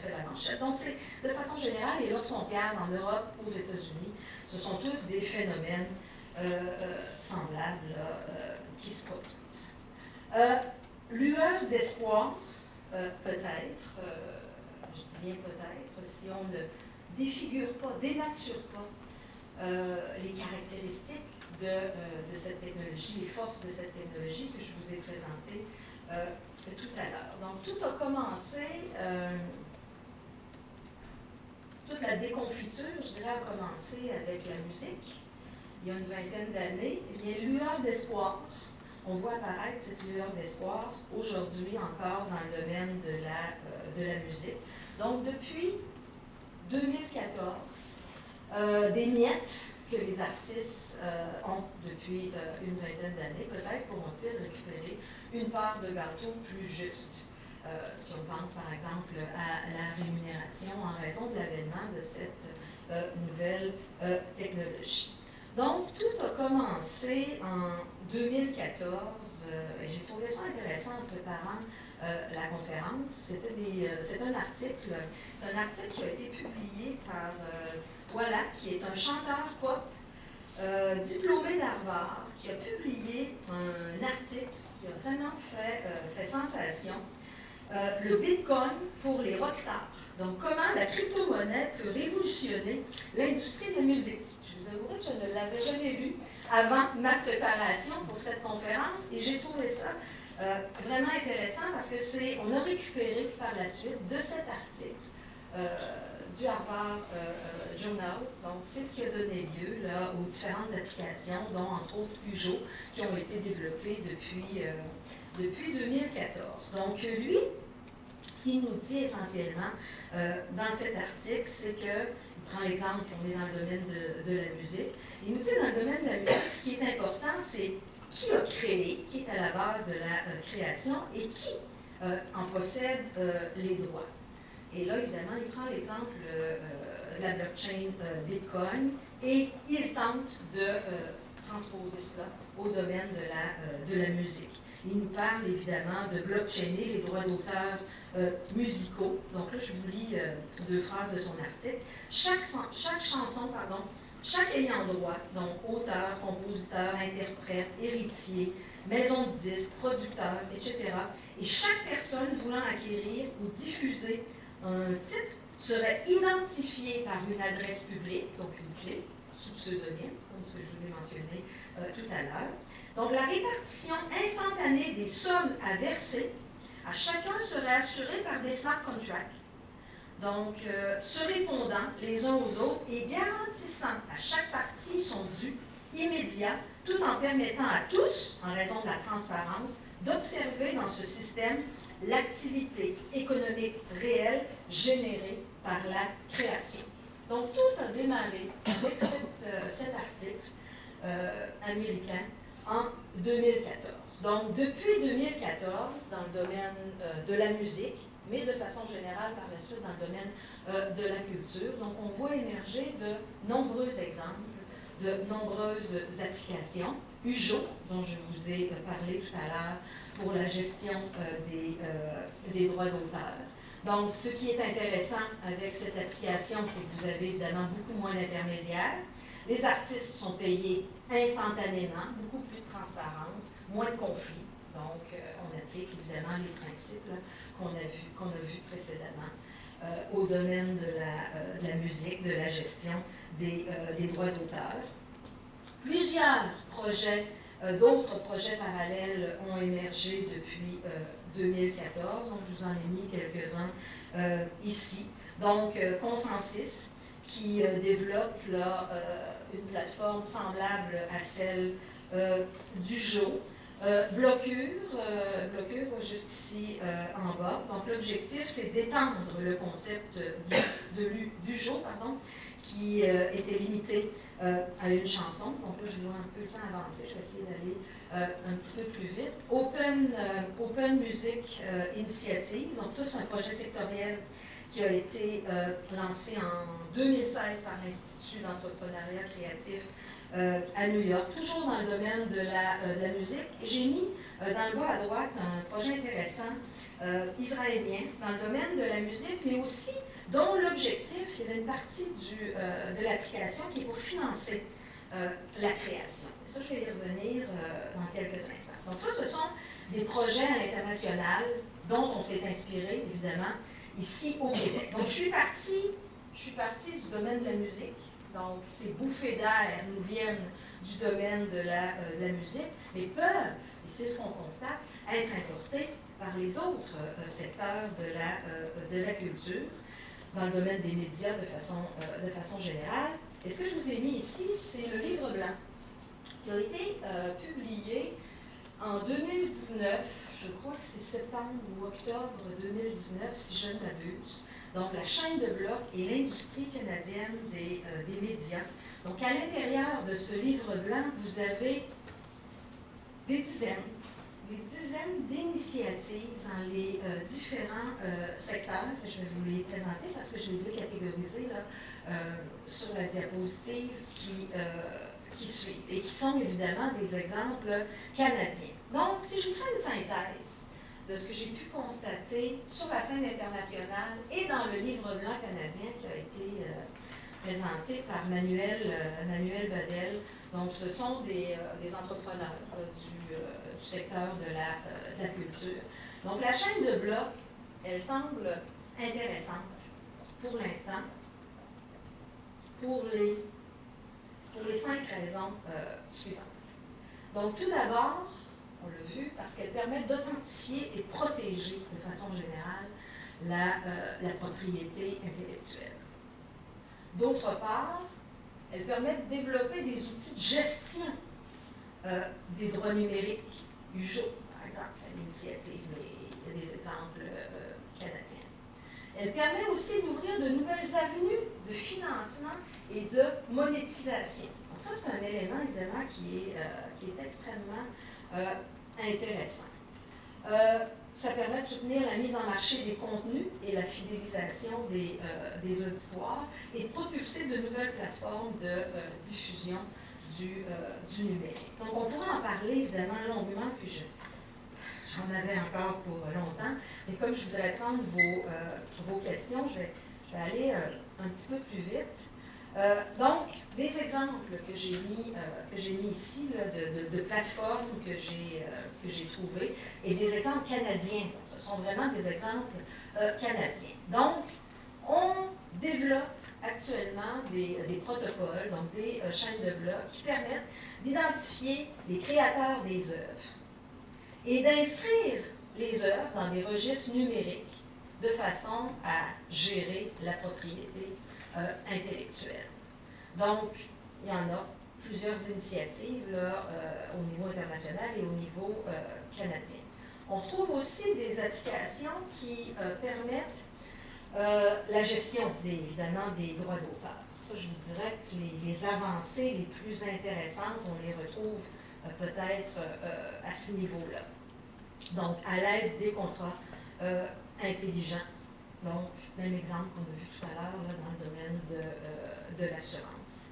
la manchette. Donc, c'est de façon générale, et lorsqu'on regarde en Europe, aux États-Unis, ce sont tous des phénomènes semblables qui se produisent. Lueur d'espoir, peut-être, je dis bien peut-être, si on ne défigure pas, dénature pas les caractéristiques de cette technologie, les forces de cette technologie que je vous ai présentées tout à l'heure. Donc, tout a commencé, toute la déconfiture, je dirais, a commencé avec la musique. Il y a une vingtaine d'années, eh bien, lueur d'espoir. On voit apparaître cette lueur d'espoir aujourd'hui encore dans le domaine de la musique. Donc, depuis 2014, des miettes que les artistes ont depuis une vingtaine d'années, peut-être pourront-ils récupérer une part de gâteau plus juste. Si on pense par exemple à la rémunération en raison de l'avènement de cette nouvelle technologie. Donc, tout a commencé en 2014, et j'ai trouvé ça intéressant en préparant la conférence. C'est un article qui a été publié par Wallach, qui est un chanteur pop diplômé d'Harvard, qui a publié un article qui a vraiment fait sensation. Le Bitcoin pour les rockstars. Donc, comment la crypto-monnaie peut révolutionner l'industrie de la musique. Je vous avouerai que je ne l'avais jamais lu avant ma préparation pour cette conférence et j'ai trouvé ça vraiment intéressant parce que on a récupéré par la suite de cet article du Harvard Journal. Donc, c'est ce qui a donné lieu là, aux différentes applications, dont entre autres Ujo, qui ont été développées depuis 2014. Donc, lui, ce qu'il nous dit essentiellement dans cet article, c'est que, il prend l'exemple, on est dans le domaine de la musique, il nous dit dans le domaine de la musique, ce qui est important, c'est qui a créé, qui est à la base de la création et qui en possède les droits. Et là, évidemment, il prend l'exemple de la blockchain Bitcoin et il tente de transposer cela au domaine de la musique. Il nous parle évidemment de blockchainer les droits d'auteur musicaux. Donc là, je vous lis deux phrases de son article. Chaque chanson, chaque ayant droit, donc auteur, compositeur, interprète, héritier, maison de disques, producteur, etc., et chaque personne voulant acquérir ou diffuser un titre serait identifié par une adresse publique, donc une clé, sous pseudonyme, comme ce que je vous ai mentionné tout à l'heure. Donc, la répartition instantanée des sommes à verser à chacun serait assurée par des smart contracts. Donc, se répondant les uns aux autres et garantissant à chaque partie son dû immédiat médias, tout en permettant à tous, en raison de la transparence, d'observer dans ce système l'activité économique réelle générée par la création. Donc, tout a démarré avec cet article américain en 2014. Donc, depuis 2014, dans le domaine de la musique, mais de façon générale par la suite dans le domaine de la culture, donc on voit émerger de nombreux exemples, de nombreuses applications. UJO, dont je vous ai parlé tout à l'heure, pour la gestion des droits d'auteur. Donc, ce qui est intéressant avec cette application, c'est que vous avez évidemment beaucoup moins d'intermédiaires. Les artistes sont payés instantanément, beaucoup plus de transparence, moins de conflits. Donc, on applique évidemment les principes qu'on a vus précédemment au domaine de la musique, de la gestion des droits d'auteur. Plusieurs projets, d'autres projets parallèles ont émergé depuis 2014, donc je vous en ai mis quelques-uns ici. Donc, Consensus, qui développe là, une plateforme semblable à celle du JO. Blocure, juste ici en bas. Donc, l'objectif, c'est d'étendre le concept du JO, qui était limité à une chanson. Donc là, je vois un peu le temps avancer. Je vais essayer d'aller un petit peu plus vite. Open Music Initiative. Donc ça, c'est un projet sectoriel qui a été lancé en 2016 par l'Institut d'entrepreneuriat créatif à New York, toujours dans le domaine de la musique. J'ai mis dans le bas à droite un projet intéressant israélien dans le domaine de la musique, mais aussi dont l'objectif, il y avait une partie de l'application qui est pour financer la création. Et ça, je vais y revenir dans quelques instants. Donc ça, ce sont des projets à l'international dont on s'est inspiré, évidemment, ici au Québec. Donc, je suis partie du domaine de la musique. Donc, ces bouffées d'air nous viennent du domaine de la musique, mais peuvent, et c'est ce qu'on constate, être importées par les autres secteurs de la culture, dans le domaine des médias de façon générale. Et ce que je vous ai mis ici, c'est le livre blanc, qui a été publié en 2019, je crois que c'est septembre ou octobre 2019, si je ne m'abuse. Donc, la chaîne de blocs et l'industrie canadienne des médias. Donc, à l'intérieur de ce livre blanc, vous avez des dizaines d'initiatives dans les différents secteurs. Je vais vous les présenter parce que je les ai catégorisées là, sur la diapositive qui suit et qui sont évidemment des exemples canadiens. Donc, si je vous fais une synthèse de ce que j'ai pu constater sur la scène internationale et dans le livre blanc canadien qui a été présenté par Manuel Badel. Donc, ce sont des entrepreneurs du secteur de la culture. Donc, la chaîne de blocs, elle semble intéressante pour l'instant, pour les 5 raisons suivantes. Donc, tout d'abord, on l'a vu, parce qu'elle permet d'authentifier et protéger de façon générale la propriété intellectuelle. D'autre part, elle permet de développer des outils de gestion des droits numériques, UJO, par exemple, l'initiative, mais il y a des exemples canadiens. Elle permet aussi d'ouvrir de nouvelles avenues de financement et de monétisation. Donc ça, c'est un élément, évidemment, qui est extrêmement intéressant. Ça permet de soutenir la mise en marché des contenus et la fidélisation des auditoires et de propulser de nouvelles plateformes de diffusion du numérique. Donc, on pourrait en parler évidemment longuement, puis j'en avais encore pour longtemps, mais comme je voudrais prendre vos questions, je vais aller un petit peu plus vite. Donc, des exemples que j'ai mis ici là, de plateformes que j'ai trouvées et des exemples canadiens. Ce sont vraiment des exemples canadiens. Donc, on développe actuellement des protocoles, donc des chaînes de blocs qui permettent d'identifier les créateurs des œuvres et d'inscrire les œuvres dans des registres numériques de façon à gérer la propriété intellectuelle. Donc, il y en a plusieurs initiatives là, au niveau international et au niveau canadien. On trouve aussi des applications qui permettent la gestion, évidemment, des droits d'auteur. Ça, je vous dirais que les avancées les plus intéressantes, on les retrouve peut-être à ce niveau-là. Donc, à l'aide des contrats intelligents. Donc, même exemple qu'on a vu tout à l'heure dans le domaine de l'assurance.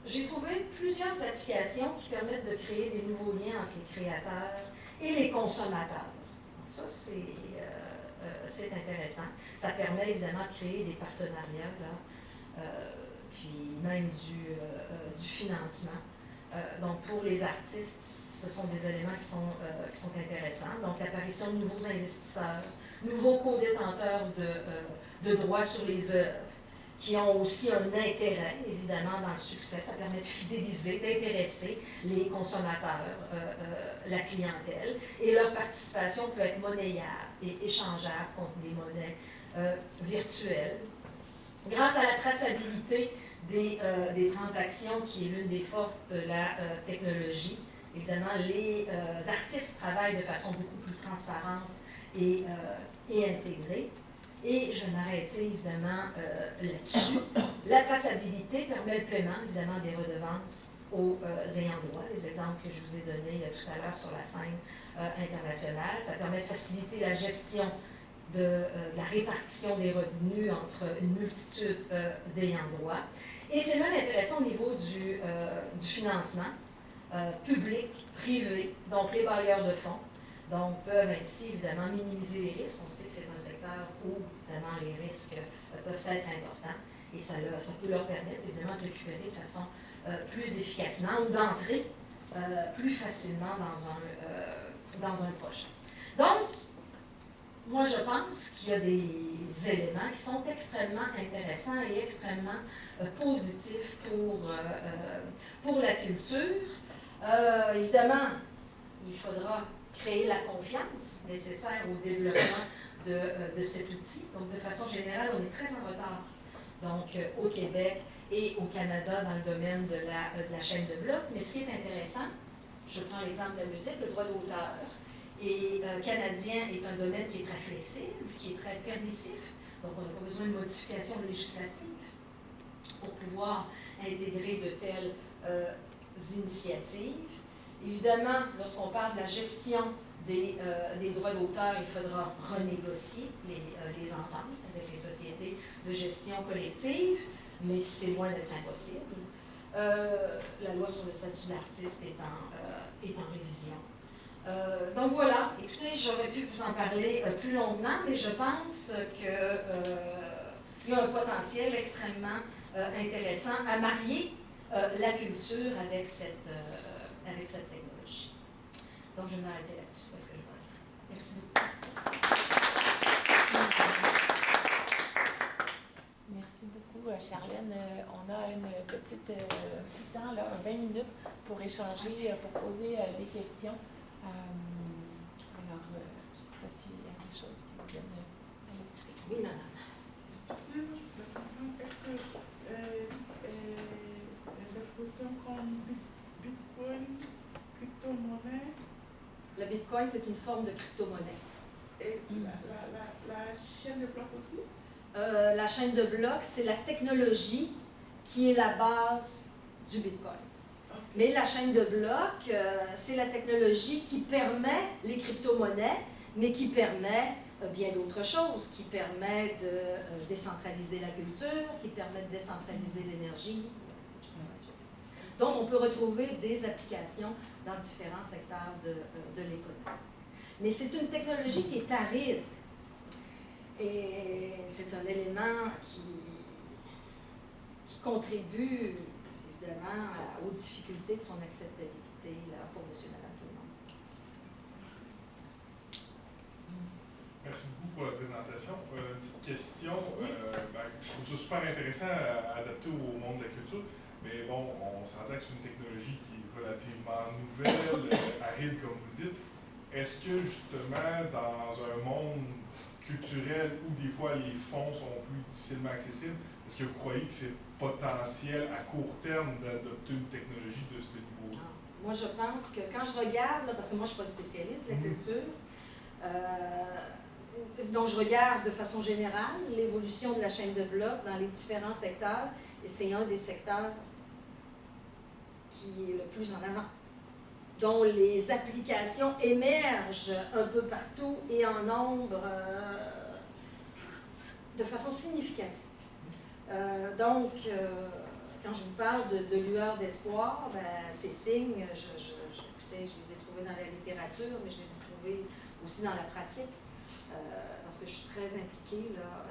J'ai trouvé plusieurs applications qui permettent de créer des nouveaux liens entre les créateurs et les consommateurs. Donc, ça, c'est intéressant. Ça permet évidemment de créer des partenariats, là, puis même du financement. Donc, pour les artistes, ce sont des éléments qui sont intéressants. Donc, l'apparition de nouveaux investisseurs, nouveaux co-détenteurs de droits sur les œuvres, qui ont aussi un intérêt, évidemment, dans le succès. Ça permet de fidéliser, d'intéresser les consommateurs, la clientèle. Et leur participation peut être monnayable et échangeable contre des monnaies virtuelles. Grâce à la traçabilité des transactions, qui est l'une des forces de la technologie, évidemment, les artistes travaillent de façon beaucoup plus transparente et intégrée. Et je vais m'arrêter évidemment là-dessus. La traçabilité permet le paiement, évidemment, des redevances aux ayants droit, les exemples que je vous ai donnés tout à l'heure sur la scène internationale. Ça permet de faciliter la gestion de la répartition des revenus entre une multitude d'ayants droit. Et c'est même intéressant au niveau du financement public, privé, donc les bailleurs de fonds. Donc, peuvent ainsi, évidemment, minimiser les risques. On sait que c'est un secteur où, évidemment, les risques peuvent être importants et ça peut leur permettre, évidemment, de récupérer de façon plus efficacement ou d'entrer plus facilement dans un projet. Donc, moi, je pense qu'il y a des éléments qui sont extrêmement intéressants et extrêmement positifs pour la culture. Évidemment, il faudra créer la confiance nécessaire au développement de cet outil. Donc, de façon générale, on est très en retard. Donc, au Québec et au Canada dans le domaine de la chaîne de blocs. Mais ce qui est intéressant, je prends l'exemple de la musique, le droit d'auteur canadien est un domaine qui est très flexible, qui est très permissif. Donc, on n'a pas besoin de modifications législatives pour pouvoir intégrer de telles initiatives. Évidemment, lorsqu'on parle de la gestion des droits d'auteur, il faudra renégocier les ententes avec les sociétés de gestion collective, mais c'est loin d'être impossible. La loi sur le statut d'artiste est en révision. Donc voilà, écoutez, j'aurais pu vous en parler plus longuement, mais je pense qu'il y a un potentiel extrêmement intéressant à marier la culture avec cette technologie. Donc, je vais m'arrêter là-dessus parce que je vais. Merci beaucoup. Merci beaucoup, Charlène. On a un petit temps, là, 20 minutes pour échanger, pour poser des questions. Alors, je ne sais pas s'il y a des choses qui vous viennent à l'esprit. Oui, madame. Est-ce que les expressions comme Bitcoin, crypto-monnaie. Le Bitcoin, c'est une forme de crypto-monnaie. Et la chaîne de blocs aussi? La chaîne de blocs, c'est la technologie qui est la base du Bitcoin. Okay. Mais la chaîne de blocs, c'est la technologie qui permet les crypto-monnaies, mais qui permet bien d'autres choses, qui permet de décentraliser la culture, qui permet de décentraliser l'énergie. Donc, on peut retrouver des applications dans différents secteurs de l'économie. Mais c'est une technologie qui est aride. Et c'est un élément qui contribue, évidemment, aux difficultés de son acceptabilité là, pour monsieur, madame, tout le monde. Merci beaucoup pour la présentation. Une petite question. Je trouve ça super intéressant à adapter au monde de la culture. Mais bon, on s'entend que c'est une technologie qui est relativement nouvelle, aride, comme vous dites. Est-ce que, justement, dans un monde culturel où des fois les fonds sont plus difficilement accessibles, est-ce que vous croyez que c'est potentiel à court terme d'adopter une technologie de ce niveau-là? Moi, je pense que quand je regarde, là, parce que moi, je ne suis pas une spécialiste de la culture, donc je regarde de façon générale l'évolution de la chaîne de blocs dans les différents secteurs, et c'est un des secteurs qui est le plus en avant, dont les applications émergent un peu partout et en nombre de façon significative. Quand je vous parle de lueurs d'espoir, ben, ces signes, écoutez, je les ai trouvés dans la littérature, mais je les ai trouvés aussi dans la pratique, parce que je suis très impliquée là,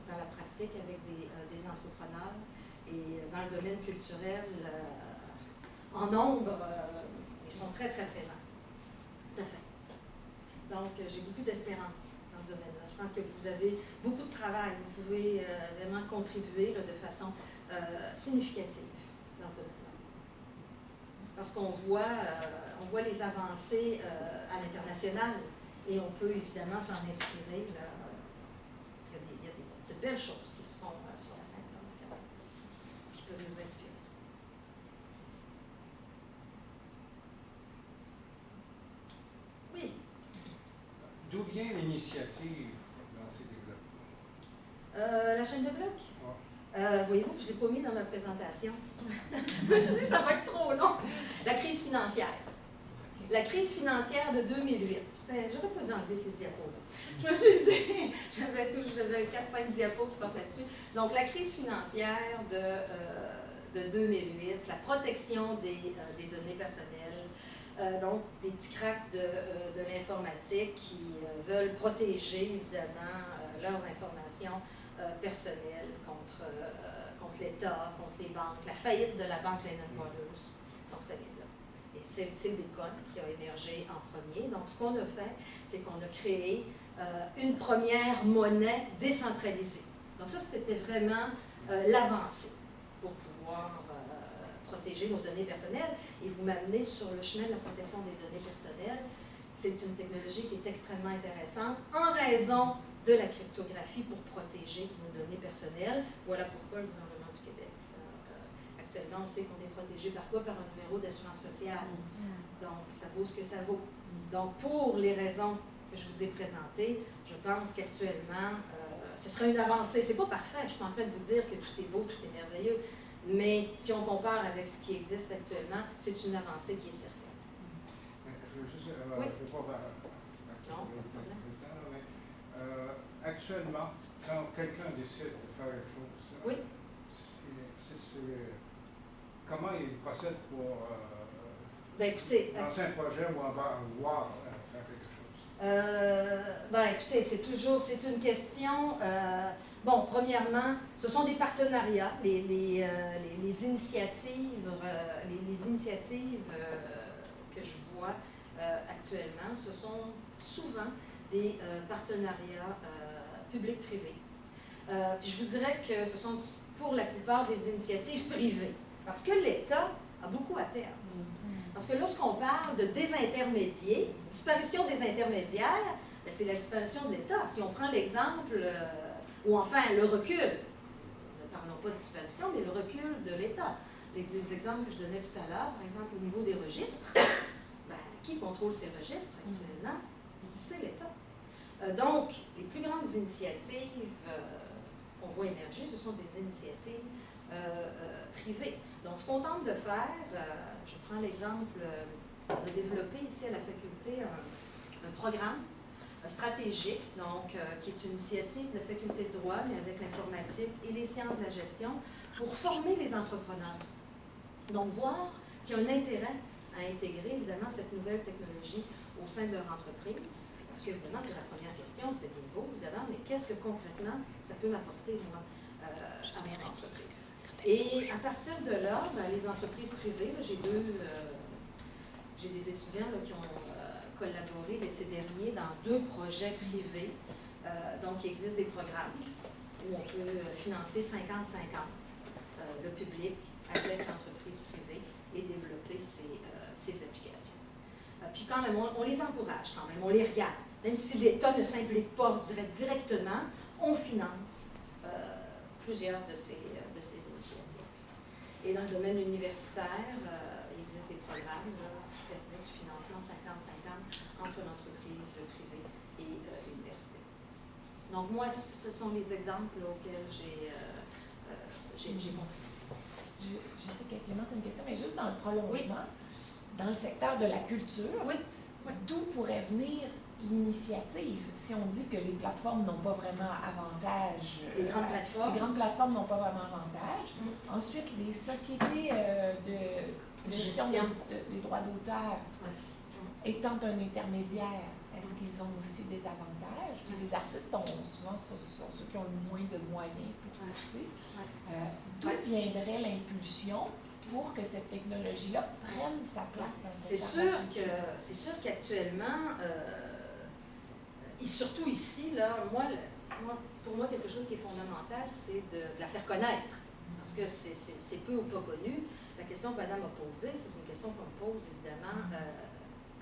dans la pratique avec des entrepreneurs et dans le domaine culturel, en nombre, ils sont très, très présents. Tout à fait. Donc, j'ai beaucoup d'espérance dans ce domaine-là. Je pense que vous avez beaucoup de travail. Vous pouvez vraiment contribuer là, de façon significative dans ce domaine-là. Parce qu'on voit les avancées à l'international et on peut évidemment s'en inspirer. Là. Il y a de belles choses qui se font sur la scène internationale qui peuvent nous inspirer. Oui. D'où vient l'initiative dans ces développements? La chaîne de blocs? Ouais. Voyez-vous, je ne l'ai pas mis dans ma présentation. Je me suis dit, ça va être trop long. La crise financière. La crise financière de 2008. J'aurais pas dû enlever ces diapos-là. Je me suis dit, j'avais 4-5 diapos qui portent là-dessus. Donc, la crise financière de 2008, la protection des données personnelles, donc des petits cracks de l'informatique qui veulent protéger, évidemment, leurs informations personnelles contre l'État, contre les banques, la faillite de la banque Lehman Brothers. Donc, ça vient de là. Et c'est le Bitcoin qui a émergé en premier. Donc, ce qu'on a fait, c'est qu'on a créé une première monnaie décentralisée. Donc, ça, c'était vraiment l'avancée pour pouvoir protéger nos données personnelles. Et vous m'amenez sur le chemin de la protection des données personnelles. C'est une technologie qui est extrêmement intéressante en raison de la cryptographie pour protéger nos données personnelles. Voilà pourquoi le gouvernement du Québec, actuellement, on sait qu'on est protégé par quoi? Par un numéro d'assurance sociale. Donc, ça vaut ce que ça vaut. Donc, pour les raisons que je vous ai présentées, je pense qu'actuellement, ce serait une avancée. C'est pas parfait, je suis pas en train de vous dire que tout est beau, tout est merveilleux, mais si on compare avec ce qui existe actuellement, c'est une avancée qui est certaine. Je veux juste, Oui. je ne veux pas Non, le temps, mais actuellement, quand quelqu'un décide de faire quelque chose, oui. Comment il procède pour Ben, écoutez, lancer un projet ou voir faire quelque chose? Ben, écoutez, c'est une question. Bon, premièrement, ce sont des partenariats. Les initiatives, les initiatives que je vois actuellement, ce sont souvent des partenariats publics-privés. Puis je vous dirais que ce sont pour la plupart des initiatives privées, parce que l'État a beaucoup à perdre. Parce que lorsqu'on parle de désintermédier, disparition des intermédiaires, ben c'est la disparition de l'État. Si on prend l'exemple, ou enfin le recul, ne parlons pas de disparition, mais le recul de l'État. Les exemples que je donnais tout à l'heure, par exemple au niveau des registres, ben, qui contrôle ces registres actuellement? C'est l'État. Donc, les plus grandes initiatives qu'on voit émerger, ce sont des initiatives privées. Donc, ce qu'on tente de faire, je prends l'exemple, on a développé ici à la faculté un programme stratégique, donc, qui est une initiative de la faculté de droit, mais avec l'informatique et les sciences de la gestion, pour former les entrepreneurs. Donc, voir s'il y a un intérêt à intégrer, évidemment, cette nouvelle technologie au sein de leur entreprise. Parce que, évidemment, c'est la première question, c'est bien beau, évidemment, mais qu'est-ce que concrètement ça peut m'apporter, moi, à mon entreprise? Et à partir de là, ben, les entreprises privées, j'ai des étudiants là, qui ont collaboré l'été dernier dans 2 projets privés. Donc, il existe des programmes où on peut financer 50-50, le public avec l'entreprise privée et développer ces applications. Puis quand même, on les encourage quand même, on les regarde. Même si l'État ne s'implique pas, je dirais directement, on finance plusieurs de ces initiatives. Et dans le domaine universitaire, il existe des programmes qui permettent du financement 50-50 entre l'entreprise privée et l'université. Donc moi, ce sont les exemples auxquels j'ai contribué. Je sais que Clément, c'est une question, mais juste dans le prolongement, dans le secteur de la culture, d'où pourrait venir l'initiative si on dit que les plateformes n'ont pas vraiment avantage? Les grandes plateformes. Les grandes plateformes n'ont pas vraiment avantage. Ensuite, les sociétés de gestion des droits d'auteur, étant un intermédiaire, est-ce qu'ils ont aussi des avantages? Puis les artistes souvent sont ceux qui ont le moins de moyens pour pousser. D'où viendrait l'impulsion pour que cette technologie-là prenne sa place dans le secteur? C'est sûr qu'actuellement, et surtout ici, là, pour moi, quelque chose qui est fondamental, c'est de la faire connaître. Parce que c'est peu ou pas connu. La question que Madame a posée, c'est une question qu'on pose évidemment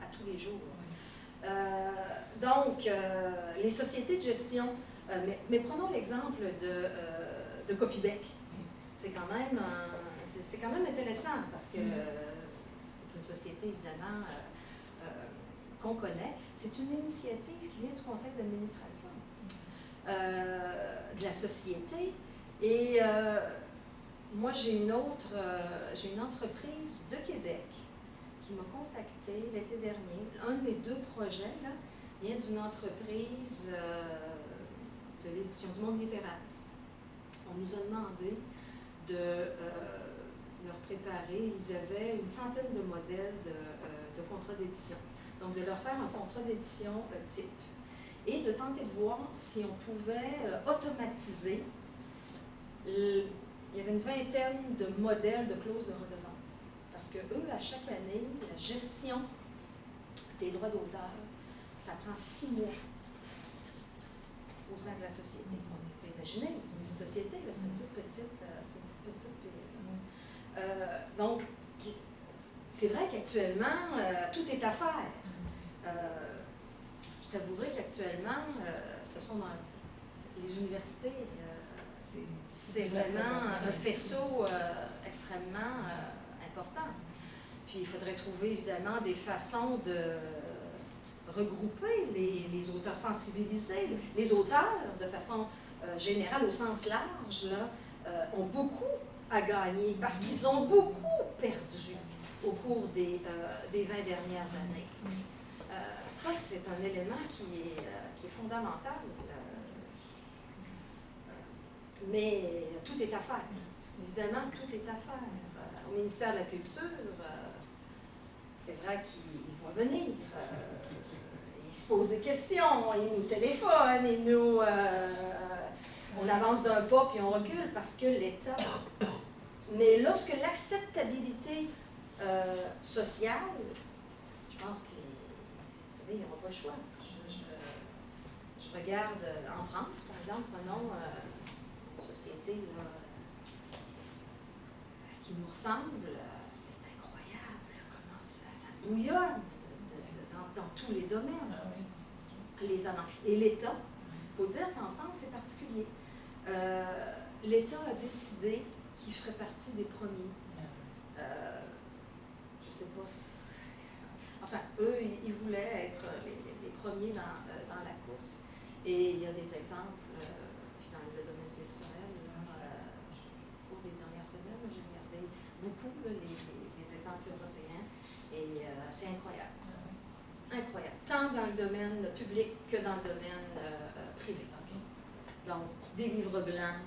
à tous les jours. Donc, les sociétés de gestion, mais prenons l'exemple de Copybec. C'est quand même intéressant parce que c'est une société évidemment qu'on connaît. C'est une initiative qui vient du conseil d'administration de la société. Et moi, j'ai une entreprise de Québec qui m'a contacté l'été dernier. Un de mes 2 projets là, vient d'une entreprise de l'édition du monde littéraire. On nous a demandé de leur préparer, ils avaient une centaine de modèles de contrats d'édition. Donc, de leur faire un contrat d'édition type et de tenter de voir si on pouvait automatiser. Il y avait une vingtaine de modèles de clauses de redevance. Parce que eux, à chaque année, la gestion des droits d'auteur, ça prend 6 mois au sein de la société. On peut imaginer, c'est une petite société, c'est une toute petite PME. Donc, c'est vrai qu'actuellement, tout est à faire. Je t'avouerai qu'actuellement, ce sont dans les universités, c'est vraiment un faisceau extrêmement important. Puis il faudrait trouver évidemment des façons de regrouper les auteurs, sensibiliser. Les auteurs, de façon générale, au sens large, là, ont beaucoup à gagner parce qu'ils ont beaucoup perdu au cours des 20 dernières années. Ça, c'est un élément qui est fondamental. Mais tout est à faire. Évidemment, tout est à faire. Au ministère de la Culture, c'est vrai qu'il voit venir. Il se pose des questions, il nous téléphone, on avance d'un pas puis on recule parce que l'État. Mais lorsque l'acceptabilité sociale, je pense que, vous savez, il n'y aura pas le choix. Je regarde en France, par exemple, prenons une société là, qui nous ressemble, c'est incroyable comment ça bouillonne dans tous les domaines. Les amants. Et l'État, il faut dire qu'en France, c'est particulier. L'État a décidé qu'il ferait partie des premiers. Je ne sais pas si... Enfin, eux, ils voulaient être les premiers dans la course. Et il y a des exemples dans le domaine culturel. Au cours des dernières semaines, j'ai regardé beaucoup les exemples européens et c'est incroyable. Incroyable. Tant dans le domaine public que dans le domaine privé. Donc, des livres blancs.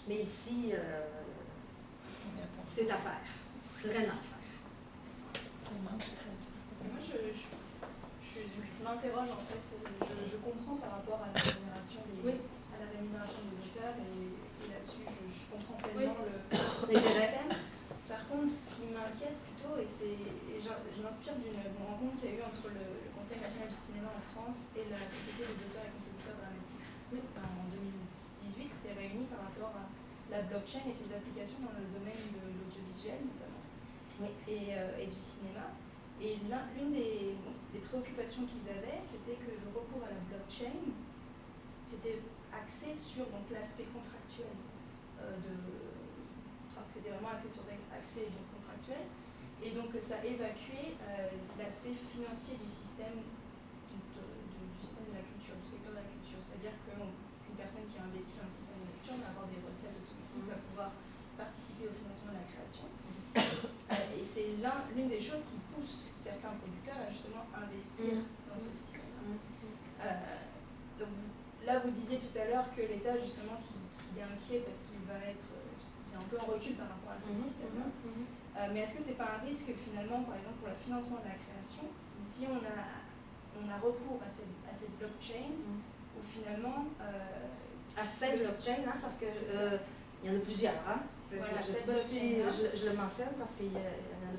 Mais ici, c'est à faire. Vraiment à faire. Moi, je m'interroge en fait. Je comprends par rapport à la rémunération des auteurs et là-dessus, je comprends pleinement le système. Par contre, ce qui m'inquiète plutôt, et je m'inspire d'une rencontre qu'il y a eu entre le Conseil national du cinéma en France et la Société des auteurs et compositeurs dramatiques. En 2018, c'était réuni par rapport à la blockchain et ses applications dans le domaine de l'audiovisuel notamment, et du cinéma. Et l'une des préoccupations qu'ils avaient, c'était que le recours à la blockchain, c'était axé sur donc l'aspect contractuel que c'était vraiment axé sur l'accès contractuel, et donc que ça évacuait l'aspect financier du système, du système de la culture, du secteur de la culture. C'est-à-dire qu'une personne qui investit dans le système de la culture va avoir des recettes automatiques, va pouvoir participer au financement de la création. Et c'est l'une des choses qui pousse certains producteurs à justement investir dans ce système-là. Donc là, vous disiez tout à l'heure que l'État, justement, qu'il est inquiet parce qu'il va être il est un peu en recul par rapport à ce système-là. Mais est-ce que ce n'est pas un risque, finalement, par exemple, pour le financement de la création, si on a recours à cette blockchain, où finalement... à cette blockchain, hein, parce que il y en a plusieurs. Hein? Voilà, je ne sais pas si je le mentionne, parce qu'il y en a,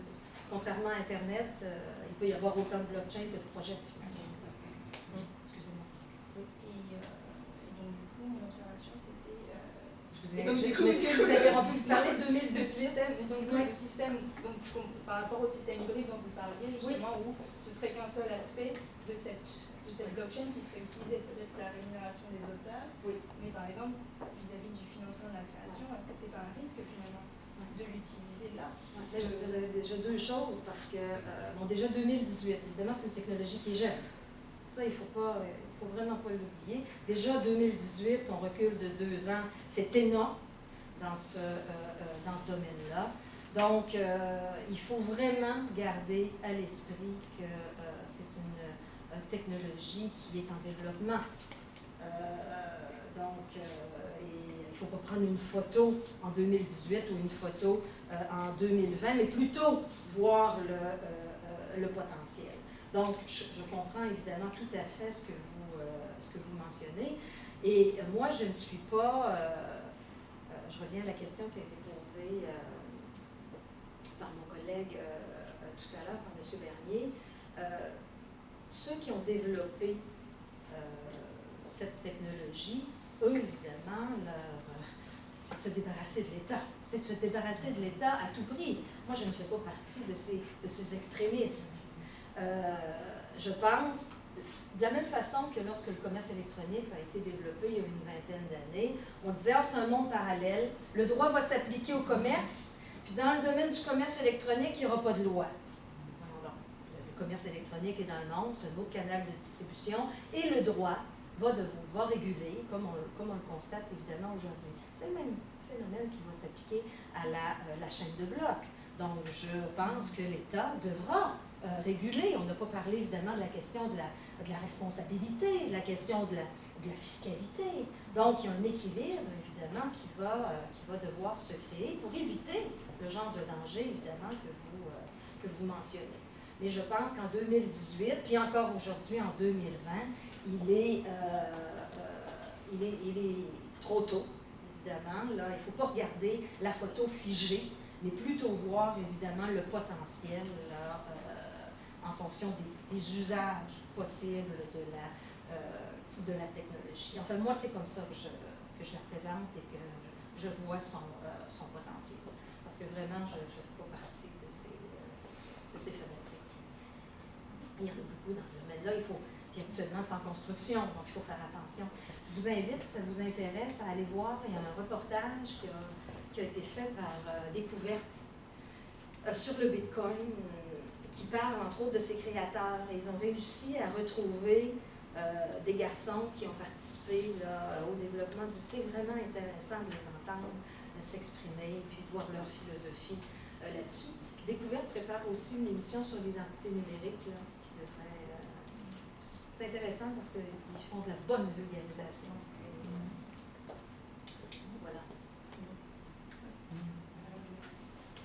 contrairement à Internet, il peut y avoir autant de blockchain que de projets, finalement. Excusez-moi. Et donc, du coup, mon observation, c'était... Je vous ai interrompu, vous parlez de 2018. Le système, par rapport au système hybride dont vous parliez, justement, où ce serait qu'un seul aspect de cette blockchain qui serait utilisée peut-être pour la rémunération des auteurs, mais par exemple, vis-à-vis du financement de la création, est-ce que c'est pas un risque finalement de l'utiliser là? Je dirais déjà deux choses, parce que, déjà 2018, évidemment, c'est une technologie qui est jeune. Ça, il faut vraiment pas l'oublier. Déjà 2018, on recule de 2 ans, c'est énorme dans ce domaine-là. Donc, il faut vraiment garder à l'esprit que c'est une technologie qui est en développement. Et il ne faut pas prendre une photo en 2018 ou une photo en 2020, mais plutôt voir le potentiel. Donc, je comprends évidemment tout à fait ce que vous mentionnez. Et moi, je ne suis pas... je reviens à la question qui a été posée par mon collègue tout à l'heure, par M. Bernier. Ceux qui ont développé cette technologie, eux, évidemment, c'est de se débarrasser de l'État. C'est de se débarrasser de l'État à tout prix. Moi, je ne fais pas partie de ces extrémistes. Je pense, de la même façon que lorsque le commerce électronique a été développé il y a une vingtaine d'années, on disait « c'est un monde parallèle, le droit va s'appliquer au commerce, puis dans le domaine du commerce électronique, il n'y aura pas de loi. » Le commerce électronique est dans le monde, c'est un autre canal de distribution, et le droit va réguler, comme on le constate évidemment aujourd'hui. C'est le même phénomène qui va s'appliquer à la chaîne de blocs. Donc, je pense que l'État devra réguler. On n'a pas parlé évidemment de la question de la responsabilité, de la question de la fiscalité. Donc, il y a un équilibre évidemment qui va devoir se créer pour éviter le genre de danger évidemment que vous mentionnez. Mais je pense qu'en 2018, puis encore aujourd'hui en 2020, il est trop tôt, évidemment. Là, il ne faut pas regarder la photo figée, mais plutôt voir évidemment le potentiel là, en fonction des usages possibles de la technologie. Enfin, moi, c'est comme ça que je la présente et que je vois son potentiel. Parce que vraiment, je ne fais pas partie de ces fanatiques. Il y en a beaucoup dans ce domaine-là. Puis actuellement, c'est en construction, donc il faut faire attention. Je vous invite, si ça vous intéresse, à aller voir. Il y a un reportage qui a été fait par Découverte sur le Bitcoin, qui parle entre autres de ses créateurs. Ils ont réussi à retrouver des garçons qui ont participé là, au développement du... C'est vraiment intéressant de les entendre s'exprimer, puis de voir leur philosophie là-dessus. Puis Découverte prépare aussi une émission sur l'identité numérique, là, qui devrait... c'est intéressant parce qu'ils font de la bonne vulgarisation. Voilà.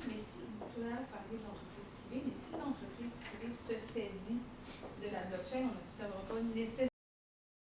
Mais si vous parlez de l'entreprise privée, mais si l'entreprise privée se saisit de la blockchain, on n'observera pas nécessairement